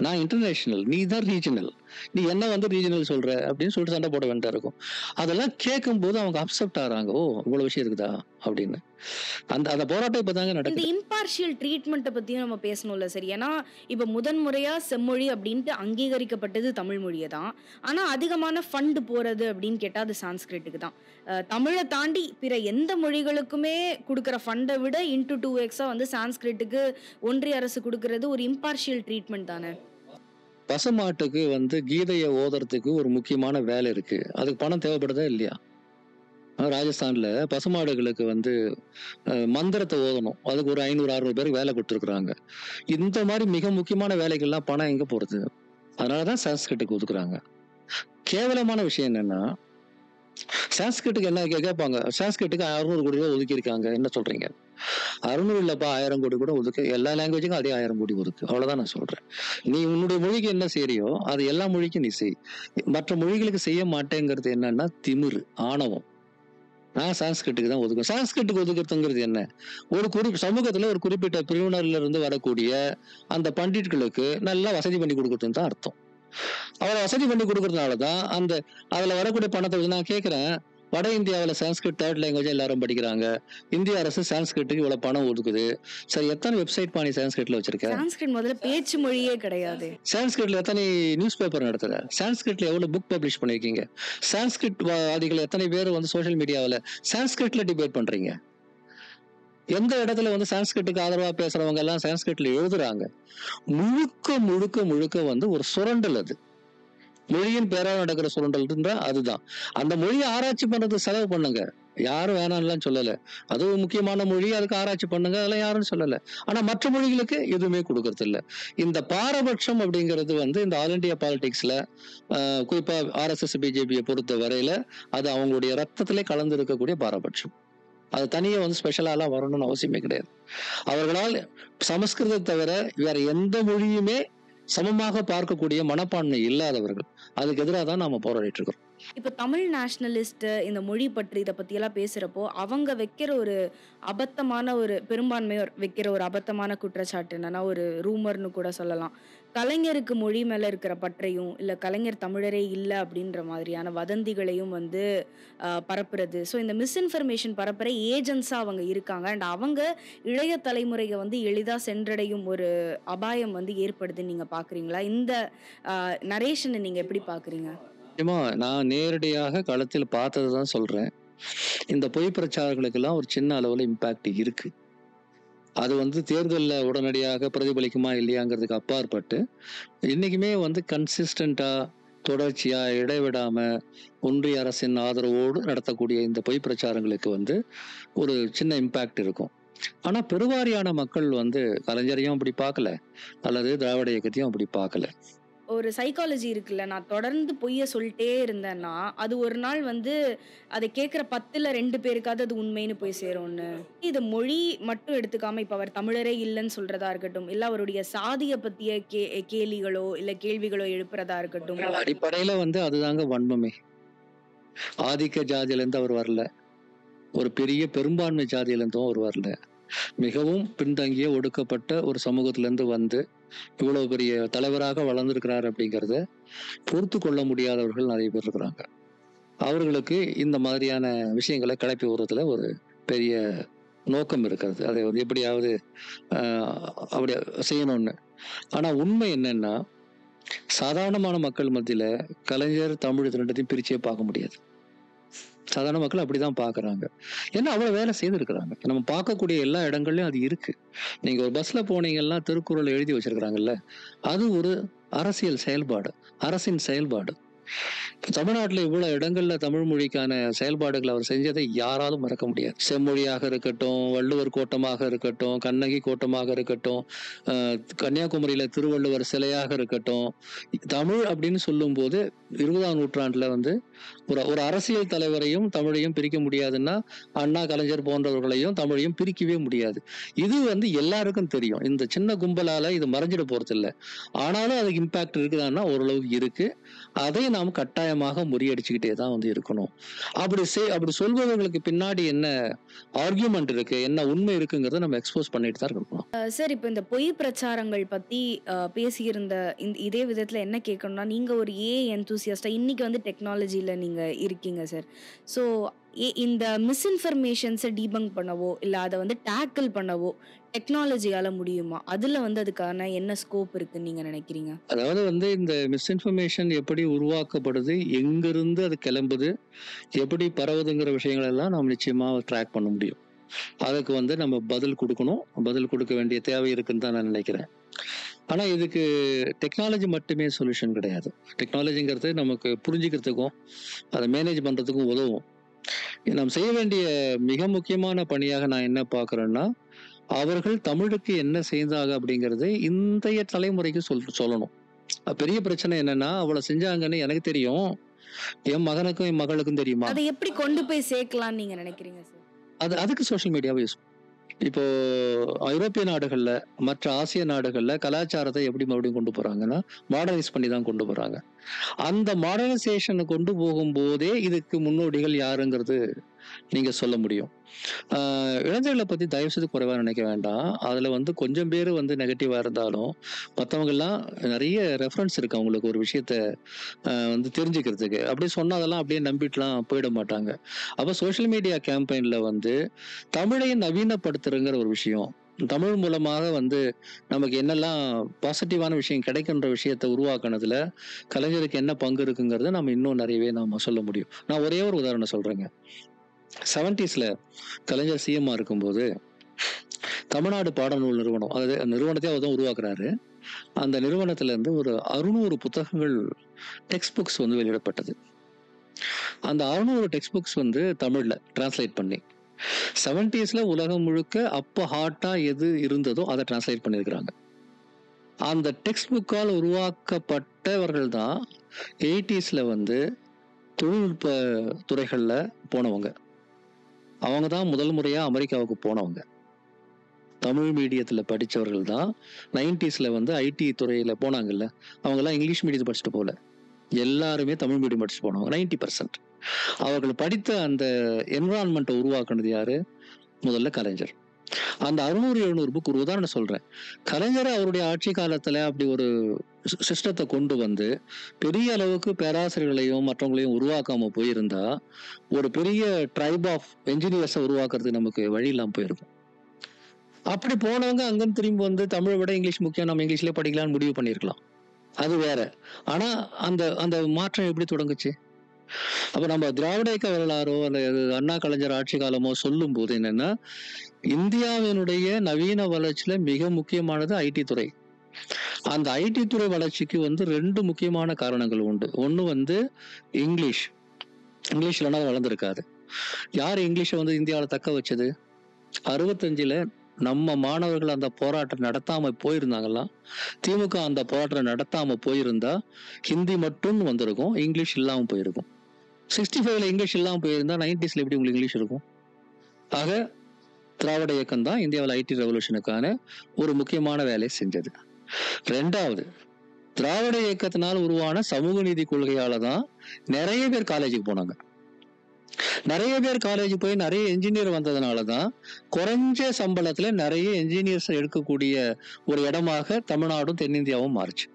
[SPEAKER 1] நான் இன்டர்நேஷனல், நீ தான் ரீஜனல், நீ என்ன வந்து ரீஜனல் சொல்ற அப்படின்னு சொல்லிட்டு சண்டை போட வேண்டியதா இருக்கும். அதெல்லாம் கேட்கும் போது அவங்க அப்செப்ட் ஆறாங்க, இவ்வளவு விஷயம் இருக்குதா அப்படின்னு. அந்த போராட்டம் இப்பதாங்க நடக்குது.
[SPEAKER 2] இந்த இம்பார்ஷியல் ட்ரீட்மெண்ட்டை பத்தியும் நம்ம பேசணும்ல சார். ஏன்னா இப்ப முதன்முறையா செம்மொழி அப்படின்ட்டு அங்கீகரிக்கப்பட்டது தமிழ் மொழியை தான். ஆனா அதிகமான ஃபண்ட் போறது அப்படின்னு கேட்டா அது சான்ஸ்கிரிட்டுக்கு தான். தமிழை தாண்டி பிற எந்த மொழிகளுக்குமே கொடுக்குற ஃபண்டை விட இன்டு 2x வந்து சான்ஸ்கிரிட்டுக்கு ஒன்றிய அரசு கொடுக்கறது ஒரு இம்பார்ஷியல் ட்ரீட்மெண்ட் தானே.
[SPEAKER 1] பசுமாட்டுக்கு வந்து கீதையை ஓதுறதுக்கு ஒரு முக்கியமான வேலை இருக்கு, அதுக்கு பணம் தேவைப்படுதா இல்லையா? ராஜஸ்தான்ல பசுமாடுகளுக்கு வந்து மந்திரத்தை ஓதணும், அதுக்கு ஒரு 500-600 பேருக்கு வேலை கொடுத்துருக்குறாங்க. இந்த மாதிரி மிக முக்கியமான வேலைகள்லாம் பணம் எங்க போறது? அதனாலதான் சான்ஸ்கிரிட்டுக்கு ஒதுக்குறாங்க. கேவலமான விஷயம் என்னன்னா, சான்ஸ்கிரிட்டுக்கு என்ன கேட்பாங்க, சான்ஸ்கிரிட்டுக்கு 600 கோடி ரூபாய் ஒதுக்கி இருக்காங்க, என்ன சொல்றீங்க? 600 இல்லப்பா, 1000 கோடி கூட ஒதுக்கு, எல்லா லாங்குவேஜுக்கும் அதே 1000 கோடி ஒதுக்கு, அவ்வளவுதான் நான் சொல்றேன். நீ உன்னுடைய மொழிக்கு என்ன செய்யறியோ அது எல்லா மொழிக்கும் நீ செய். மற்ற மொழிகளுக்கு செய்ய மாட்டேங்கிறது என்னன்னா திமிரு, ஆணவம். நான் சான்ஸ்கிரிட்டுக்கு தான் ஒதுக்குவேன். சான்ஸ்கிரிட்டுக்கு ஒதுக்குறதுங்கிறது என்ன? சமூகத்துல ஒரு குறிப்பிட்ட பிரிவினர்ல இருந்து வரக்கூடிய அந்த பண்டிட்களுக்கு நல்லா வசதி பண்ணி கொடுக்கறதுன்னு தான் அர்த்தம். அவரை வசதி பண்ணி கொடுக்கறதுனால தான் அதுல வரக்கூடிய பணத்தை வச்சு நான் கேட்கிறேன், வட இந்தியாவுல சான்ஸ்கிரிட் தேர்ட் லாங்குவேஜா எல்லாரும் படிக்கிறாங்க. இந்திய அரசு சான்ஸ்கிரிட்டுக்கு இவ்வளவு பணம் ஒதுக்குது. சரி, எத்தனை வெப்சைட் நீ சான்ஸ்கிரிட்ல வச்சிருக்க?
[SPEAKER 2] சான்ஸ்கிரிட் முதல்ல பேச்சு மொழியே கிடையாது.
[SPEAKER 1] சான்ஸ்கிரிட்ல எத்தனை நியூஸ் பேப்பர் நடத்துற? சான்ஸ்கிரிட்ல எவ்வளவு புக் பப்ளிஷ் பண்ணிருக்கீங்க? சான்ஸ்கிரிட் வாதிகள் எத்தனை பேர் சோசியல் மீடியாவில் சான்ஸ்கிரிட்ல டிபேட் பண்றீங்க? எந்த இடத்துல சான்ஸ்கிரிட்டுக்கு ஆதரவா பேசுறவங்க எல்லாம் சான்ஸ்கிரிட்ல எழுதுறாங்க? முழுக்க முழுக்க முழுக்க ஒரு சுரண்டல். அது மொழியின் பேரால் நடக்கிற சுரண்டல்ன்றா அதுதான். அந்த மொழியை ஆராய்ச்சி பண்றது செலவு பண்ணுங்க, யாரும் வேணாம்லாம் சொல்லல. அது ஒரு முக்கியமான மொழி, அதுக்கு ஆராய்ச்சி பண்ணுங்க, அதெல்லாம் யாரும் சொல்லல. ஆனா மற்ற மொழிகளுக்கு எதுவுமே கொடுக்கறது இல்ல. இந்த பாரபட்சம் அப்படிங்கிறது இந்த ஆல் இண்டியா பாலிடிக்ஸ்ல குறிப்பா RSS BJP பொறுத்த வரையில அது அவங்களுடைய ரத்தத்திலே கலந்து இருக்கக்கூடிய பாரபட்சம். அது தனியா ஸ்பெஷலாலாம் வரணும்னு அவசியமே கிடையாது. அவர்களால் சமஸ்கிருதத்தை தவிர வேற எந்த மொழியுமே சமமாக பார்க்கக்கூடிய மனப்பான்மை இல்லாதவர்கள். அதுக்கு எதிராக தான் நாம போராடிட்டு இருக்கோம்.
[SPEAKER 2] இப்ப தமிழ் நேஷனலிஸ்ட் இந்த மொழி பற்றி இதை பத்தி எல்லாம் பேசுறப்போ அவங்க வைக்கிற ஒரு அபத்தமான ஒரு பெரும்பான்மையோர் வைக்கிற ஒரு அபத்தமான குற்றச்சாட்டு என்னன்னா, ஒரு ரூமர்னு கூட சொல்லலாம், கலைஞருக்கு மொழி மேல இருக்கிற பற்றையும் இல்ல கலைஞர் தமிழரே இல்லை அப்படின்ற மாதிரியான வதந்திகளையும் பரப்புறது. ஸோ இந்த மிஸ்இன்ஃபர்மேஷன் பரப்புற ஏஜென்ட்ஸா அவங்க இருக்காங்க. அண்ட் அவங்க இளைய தலைமுறையை எளிதா சென்றடையும் ஒரு அபாயம் ஏற்படுதுன்னு நீங்க பாக்குறீங்களா? இந்த நரேஷனை நீங்க எப்படி பாக்குறீங்க?
[SPEAKER 1] நான் நேரடியாக களத்தில் பார்த்ததுதான் சொல்றேன். இந்த பொய் பிரச்சாரங்களுக்கெல்லாம் ஒரு சின்ன அளவுல இம்பாக்ட் இருக்கு. அது தேர்தலில் உடனடியாக பிரதிபலிக்குமா இல்லையாங்கிறதுக்கு அப்பாற்பட்டு இன்னைக்குமே கன்சிஸ்டண்டா தொடர்ச்சியா இடைவிடாம ஒன்றிய அரசின் ஆதரவோடு நடத்தக்கூடிய இந்த பொய் பிரச்சாரங்களுக்கு ஒரு சின்ன இம்பாக்ட் இருக்கும். ஆனா பெருவாரியான மக்கள் கலைஞரையும் அப்படி பார்க்கல, அல்லது திராவிட இயக்கத்தையும் அப்படி பார்க்கல.
[SPEAKER 2] ஒரு சைக்காலஜி இருக்குல்ல, நான் தொடர்ந்து பொய்ய சொல்லிட்டே இருந்தேன்னா அது ஒரு நாள் அதை கேட்குற 10ல் 2 பேருக்காவது அது உண்மைன்னு போய் சேரும்னு. இது மொழி மட்டும் எடுத்துக்காம இப்ப அவர் தமிழரே இல்லைன்னு சொல்றதா இருக்கட்டும், இல்ல அவருடைய சாதிய பத்திய கேலிகளோ இல்ல கேள்விகளோ எழுப்புறதா இருக்கட்டும்,
[SPEAKER 1] அடிப்படையில அதுதாங்க வன்மமே. ஆதிக்க ஜாதியில இருந்து அவர் வரல, ஒரு பெரிய பெரும்பான்மை ஜாதியில இருந்தும் அவர் வரல. மிகவும் பின்தங்கிய ஒடுக்கப்பட்ட ஒரு சமூகத்திலிருந்து இவ்வளவு பெரிய தலைவராக வளர்ந்திருக்கிறார் அப்படிங்கறத பொறுத்து கொள்ள முடியாதவர்கள் நிறைய பேர் இருக்கிறாங்க. அவர்களுக்கு இந்த மாதிரியான விஷயங்களை கிளப்பி விடுறதுல ஒரு பெரிய நோக்கம் இருக்கிறது. அதை எப்படியாவது அப்படி செய்யணும்னு. ஆனா உண்மை என்னன்னா, சாதாரணமான மக்கள் மத்தியில கலைஞர் தமிழ் ரெண்டத்தையும் பிரிச்சே பார்க்க முடியாது. சாதாரண மக்கள் அப்படிதான் பாக்குறாங்க. ஏன்னா அவ்வளவு வேலை செய்திருக்கிறாங்க. நம்ம பார்க்கக்கூடிய எல்லா இடங்கள்லயும் அது இருக்கு. நீங்க ஒரு பஸ்ல போனீங்கன்னா திருக்குறள் எழுதி வச்சிருக்கிறாங்கல்ல, அது ஒரு அரசியல் செயல்பாடு, அரசின் செயல்பாடு. தமிழ்நாட்டுல இவ்வளவு இடங்கள்ல தமிழ் மொழிக்கான செயல்பாடுகளை அவர் செஞ்சதை யாராலும் மறக்க முடியாது. செம்மொழியாக இருக்கட்டும், வள்ளுவர் கோட்டமாக இருக்கட்டும், கண்ணகி கோட்டமாக இருக்கட்டும், கன்னியாகுமரியில திருவள்ளுவர் சிலையாக இருக்கட்டும், தமிழ் அப்படின்னு சொல்லும் போது 20ஆம் நூற்றாண்டுல ஒரு அரசியல் தலைவரையும் தமிழையும் பிரிக்க முடியாதுன்னா அண்ணா கலைஞர் போன்றவர்களையும் தமிழையும் பிரிக்கவே முடியாது. இது எல்லாருக்கும் தெரியும். இந்த சின்ன கும்பலால இது மறைஞ்சிட போறது இல்லை. ஆனாலும் அதுக்கு இம்பாக்ட் இருக்குதான்னா ஓரளவுக்கு இருக்கு. அதை நாம் கட்டாயமாக முறியடிச்சுக்கிட்டே தான் இருக்கணும். அப்படி சொல்பவர்களுக்கு பின்னாடி என்ன ஆர்கியூமெண்ட் இருக்கு, என்ன உண்மை இருக்குங்கிறத நம்ம எக்ஸ்போஸ் பண்ணிட்டு தான் இருக்கணும்.
[SPEAKER 2] சார், இப்போ இந்த பொய் பிரச்சாரங்கள் பத்தி பேசியிருந்த இதே விதத்துல என்ன கேட்கணும்னா, நீங்க ஒரு என்தூசியஸ்டா இன்னைக்கு டெக்னாலஜில நீங்க இருக்கீங்க சார். ஸோ இந்த மிஸ்இன்ஃபர்மேஷன்ஸை டீபங்க் பண்ணவோ இல்ல அதை டேக்கிள் பண்ணவோ டெக்னாலஜியால முடியுமா? அதுல அதுக்கான என்ன ஸ்கோப் இருக்குன்னு நீங்க நினைக்கிறீங்க?
[SPEAKER 1] அதாவது இந்த மிஸ்இன்ஃபர்மேஷன் எப்படி உருவாக்கப்படுது, எங்கிருந்து அது கிளம்புது, எப்படி பரவுதுங்கிற விஷயங்கள் எல்லாம் நம்ம நிச்சயமா ட்ராக் பண்ண முடியும். அதுக்கு நம்ம பதில் கொடுக்கணும், பதில் கொடுக்க வேண்டிய தேவை இருக்குன்னு தான் நான் நினைக்கிறேன். ஆனா இதுக்கு டெக்னாலஜி மட்டுமே சொல்யூஷன் கிடையாது. டெக்னாலஜிங்கிறது நமக்கு புரிஞ்சுக்கிறதுக்கும் அதை மேனேஜ் பண்றதுக்கும் உதவும். நாம் செய்ய வேண்டிய மிக முக்கியமான பணியாக நான் என்ன பார்க்குறேன்னா, அவர்கள் தமிழுக்கு என்ன செய்தாங்க அப்படிங்கிறது இன்றைய தலைமுறைக்கு சொல்லணும். பெரிய பிரச்சனை என்னன்னா, அவளை செஞ்சாங்கன்னு எனக்கு தெரியும், என் மகனுக்கும் என் மகளுக்கும் தெரியுமா?
[SPEAKER 2] அதை எப்படி கொண்டு போய் சேர்க்கலாம்னு நீங்க நினைக்கிறீங்க சார்?
[SPEAKER 1] அதுக்கு சோஷியல் மீடியாவை யூஸ். இப்போ ஐரோப்பிய நாடுகள்ல, மற்ற ஆசிய நாடுகள்ல கலாச்சாரத்தை எப்படி மறுபடியும் கொண்டு போறாங்கன்னா மாடர்னைஸ் பண்ணி தான் கொண்டு போறாங்க. அந்த மாடர்னைசேஷனை கொண்டு போகும்போதே இதுக்கு முன்னோடிகள் யாருங்கிறது நீங்க சொல்ல முடியும். இளைஞர்களை பத்தி தயவு செய்து குறைவா நினைக்க வேண்டாம். அதுல வந்து கொஞ்சம் பேர் வந்து நெகட்டிவா இருந்தாலும், மத்தவங்க எல்லாம் நிறைய ரெஃபரன்ஸ் இருக்கு அவங்களுக்கு ஒரு விஷயத்த வந்து தெரிஞ்சுக்கிறதுக்கு. அப்படியே சொன்னா அதெல்லாம் அப்படியே நம்பிட்டுலாம் போயிட மாட்டாங்க. அப்ப சோஷியல் மீடியா கேம்பெயின்ல வந்து தமிழை நவீனப்படுத்துறங்கிற ஒரு விஷயம், தமிழ் மூலமாக வந்து நமக்கு என்னெல்லாம் பாசிட்டிவான விஷயம் கிடைக்குன்ற விஷயத்த உருவாக்குனதுல கலைஞருக்கு என்ன பங்கு இருக்குங்கிறத நம்ம இன்னும் நிறையவே நாம சொல்ல முடியும். நான் ஒரே ஒரு உதாரணம் சொல்றேங்க. 70ஸ்ல கலைஞர் சிஎம்மா இருக்கும்போது தமிழ்நாடு பாடநூல் நிறுவனம், அதாவது அந்த நிறுவனத்தையே அவர் தான் உருவாக்குறாரு. அந்த நிறுவனத்துல இருந்து ஒரு 600 புத்தகங்கள் டெக்ஸ்ட் புக்ஸ் வந்து வெளியிடப்பட்டது. அந்த 600 டெக்ஸ்ட் புக்ஸ் வந்து தமிழ்ல டிரான்ஸ்லேட் பண்ணி 70ஸ்ல உலகம் முழுக்க அப்ப ஹாட்டா எது இருந்ததோ அதை டிரான்ஸ்லேட் பண்ணியிருக்கிறாங்க. அந்த டெக்ஸ்ட் புக்கால் உருவாக்கப்பட்டவர்கள் தான் 80ஸ்ல வந்து தொழில்நுட்ப துறைகள்ல போனவங்க. அவங்க தான் முதல் முறையா அமெரிக்காவுக்கு போனவங்க. தமிழ் மீடியத்துல படிச்சவர்கள் தான் 90ஸ்ல வந்து ஐடி துறையில போனாங்கல்ல, அவங்க எல்லாம் இங்கிலீஷ் மீடியத்தை படிச்சுட்டு போல, எல்லாருமே தமிழ் மீடியம் படிச்சுட்டு போனவங்க 90%. அவர்கள் படித்த அந்த என்விரான்மெண்ட்டை உருவாக்குனது யாரு? முதல்ல கலைஞர். அந்த 600, 700 புக் ஒரு உதாரணம் சொல்றேன். கலைஞர் அவருடைய ஆட்சி காலத்துல அப்படி ஒரு சிஸ்டத்தை கொண்டு வந்து பெரிய அளவுக்கு பேராசிரியர்களையும் மற்றவங்களையும் உருவாக்காம போயிருந்தா, ஒரு பெரிய ட்ரைப் ஆஃப் என்ஜினியர்ஸை உருவாக்குறதுக்கு நமக்கு வழி இல்லாம போயிருக்கும். அப்படி போனவங்க அங்கிருந்து திரும்பி வந்து தமிழை விட இங்கிலீஷ் முக்கியம், நம்ம இங்கிலீஷ்லயே படிக்கலாம்னு முடிவு பண்ணியிருக்கலாம். அது வேற. ஆனா அந்த அந்த மாற்றம் எப்படி தொடங்குச்சு? அப்ப நம்ம திராவிட இயக்க வரலாறோ அல்லது அண்ணா கலைஞர் ஆட்சி காலமோ சொல்லும் போது என்னன்னா, இந்தியாவினுடைய நவீன வளர்ச்சியில மிக முக்கியமானது ஐடி துறை. அந்த ஐடி துறை வளர்ச்சிக்கு வந்து 2 முக்கியமான காரணங்கள் உண்டு. ஒண்ணு வந்து இங்கிலீஷ். இங்கிலீஷ் இல்லைன்னா அது வளர்ந்திருக்காது. யார் இங்கிலீஷை வந்து இந்தியாவில தக்க வச்சது? 65ல நம்ம மாணவர்கள் அந்த போராட்டம் நடத்தாம போயிருந்தாங்கலாம். திமுக அந்த போராட்டம் நடத்தாம போயிருந்தா ஹிந்தி மட்டும் வந்திருக்கும், இங்கிலீஷ் இல்லாம போயிருக்கும். 65ல இங்கிலீஷ் இல்லாம போயிருந்தா 90ஸ்ல எப்படி உங்களுக்கு இங்கிலீஷ் இருக்கும்? ஆக திராவிட இயக்கம் தான் இந்தியாவில் ஐடி ரெவல்யூஷனுக்கான ஒரு முக்கியமான வேலையை செஞ்சது. 2வது, திராவிட இயக்கத்தினால் உருவான சமூக நீதி கொள்கையால தான் நிறைய பேர் காலேஜுக்கு போனாங்க. நிறைய பேர் காலேஜ் போய் நிறைய என்ஜினியர் வந்ததுனால தான் குறைஞ்ச சம்பளத்துல நிறைய என்ஜினியர்ஸ் எடுக்கக்கூடிய ஒரு இடமாக தமிழ்நாடும் தென்னிந்தியாவும் மாறுச்சு.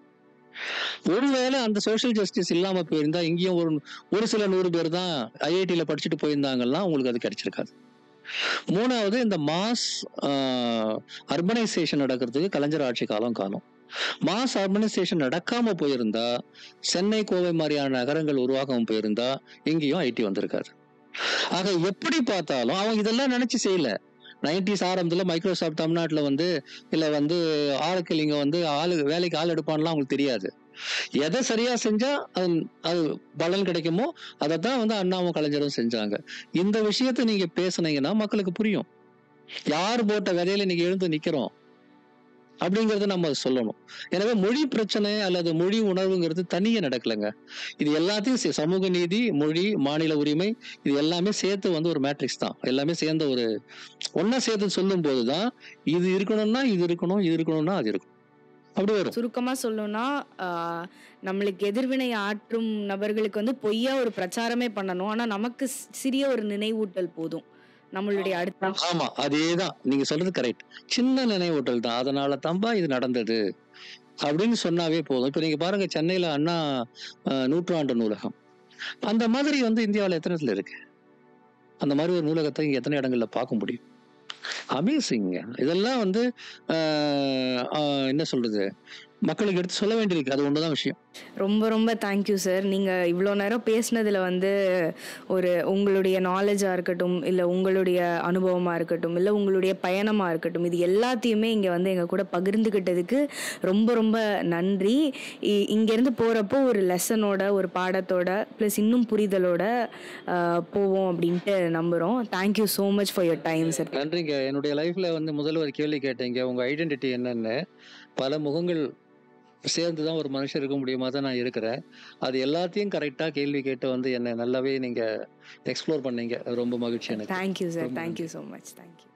[SPEAKER 1] ஒருவேளை அந்த சோசியல் ஜஸ்டிஸ் இல்லாம போயிருந்தா இங்கேயும் ஒரு சில 100 பேர் தான் ஐஐடியில படிச்சுட்டு போயிருந்தாங்கன்னா உங்களுக்கு அது கிடைச்சிருக்காது. 3வது, இந்த மாஸ் அர்பனைசேஷன் நடக்கிறதுக்கு கலைஞர் ஆட்சி காலம். மாஸ் அர்பனைசேஷன் நடக்காம போயிருந்தா, சென்னை கோவை மாதிரியான நகரங்கள் உருவாகாம போயிருந்தா இங்கேயும் ஐடி வந்திருக்காது. ஆக எப்படி பார்த்தாலும் அவங்க இதெல்லாம் நினைச்சு செய்யல. 90s ஆரம்பத்துல மைக்ரோசாஃப்ட் தமிழ்நாட்டுல வந்து இல்ல வந்து ஆளுக்கு இங்க வந்து வேலைக்கு ஆள் எடுப்பான்லாம் அவங்களுக்கு தெரியாது. எதை சரியா செஞ்சா அது பலன் கிடைக்குமோ அதைத்தான் வந்து அண்ணாவும் கலைஞரும் செஞ்சாங்க. இந்த விஷயத்த நீங்க பேசுனீங்கன்னா மக்களுக்கு புரியும். யார் போட்ட விதையில நீங்க எழுந்து நிக்கிறோம் அப்படிங்கறத நம்ம சொல்லணும். எனவே மொழி பிரச்சனை அல்லது மொழி உணர்வுங்கிறது தனியே நடக்கலங்க. இது எல்லாத்தையும் சமூக நீதி, மொழி, மாநில உரிமை இது எல்லாமே சேர்த்து வந்து ஒரு மேட்ரிக்ஸ் தான். எல்லாமே சேர்ந்த ஒரு ஒன்னா சேர்த்து சொல்லும் போதுதான் இது இருக்கணும்னா இது இருக்கணும், இது இருக்கணும்னா அது இருக்கும். அப்படி வரும்.
[SPEAKER 2] சுருக்கமா சொல்லணும்னா நம்மளுக்கு எதிர்வினை ஆற்றும் நபர்களுக்கு வந்து பொய்யா ஒரு பிரச்சாரமே பண்ணணும். ஆனா நமக்கு சிறிய ஒரு நினைவூட்டல் போதும். நம்மளுடைய அடுத்த
[SPEAKER 1] ஆமா, அதேதான் நீங்க சொல்றது கரெக்ட். சின்ன நினைவூட்டல் தான். அதனால தான்பா இது நடந்தது அப்படின்னு சொன்னாவே போதும். இப்ப நீங்க பாருங்க, சென்னையில அண்ணா நூற்றாண்டு நூலகம் அந்த மாதிரி வந்து இந்தியாவில் எத்தனை இடத்துல இருக்கு? அந்த மாதிரி ஒரு நூலகத்தை இங்க எத்தனை இடங்கள்ல பார்க்க முடியும்? அமேசிங். இதெல்லாம் வந்து என்ன சொல்றது, மக்களுக்கு எடுத்து சொல்ல வேண்டியிருக்கு. அது ஒண்ணுதான் விஷயம்.
[SPEAKER 2] ரொம்ப ரொம்ப தேங்க்யூ சார். நீங்கள் இவ்வளோ நேரம் பேசுனதில் வந்து ஒரு உங்களுடைய நாலேஜாக இருக்கட்டும், இல்லை உங்களுடைய அனுபவமாக இருக்கட்டும், இல்லை உங்களுடைய பயணமாக இருக்கட்டும், இது எல்லாத்தையுமே இங்கே வந்து எங்கள் கூட பகிர்ந்துக்கிட்டதுக்கு ரொம்ப ரொம்ப நன்றி. இங்கேருந்து போகிறப்போ ஒரு லெசனோட, ஒரு பாடத்தோட, ப்ளஸ் இன்னும் புரிதலோட போவோம் அப்படின்ட்டு நம்புகிறோம். Thank you so much for your time sir.
[SPEAKER 1] நன்றிங்க. என்னுடைய லைஃப்ல வந்து முதல்ல ஒரு கேள்வி கேட்டீங்க, உங்க ஐடென்டிட்டி என்னன்னு. பல முகங்கள் சேர்ந்துதான் ஒரு மனுஷன் இருக்க முடியுமா தான் நான் இருக்கிறேன். அது எல்லாத்தையும் கரெக்டா கேள்வி கேட்டு வந்து என்ன நல்லாவே நீங்க எக்ஸ்ப்ளோர் பண்ணீங்க. ரொம்ப மகிழ்ச்சி எனக்கு.
[SPEAKER 2] Thank you sir. Thank you so much. Thank you.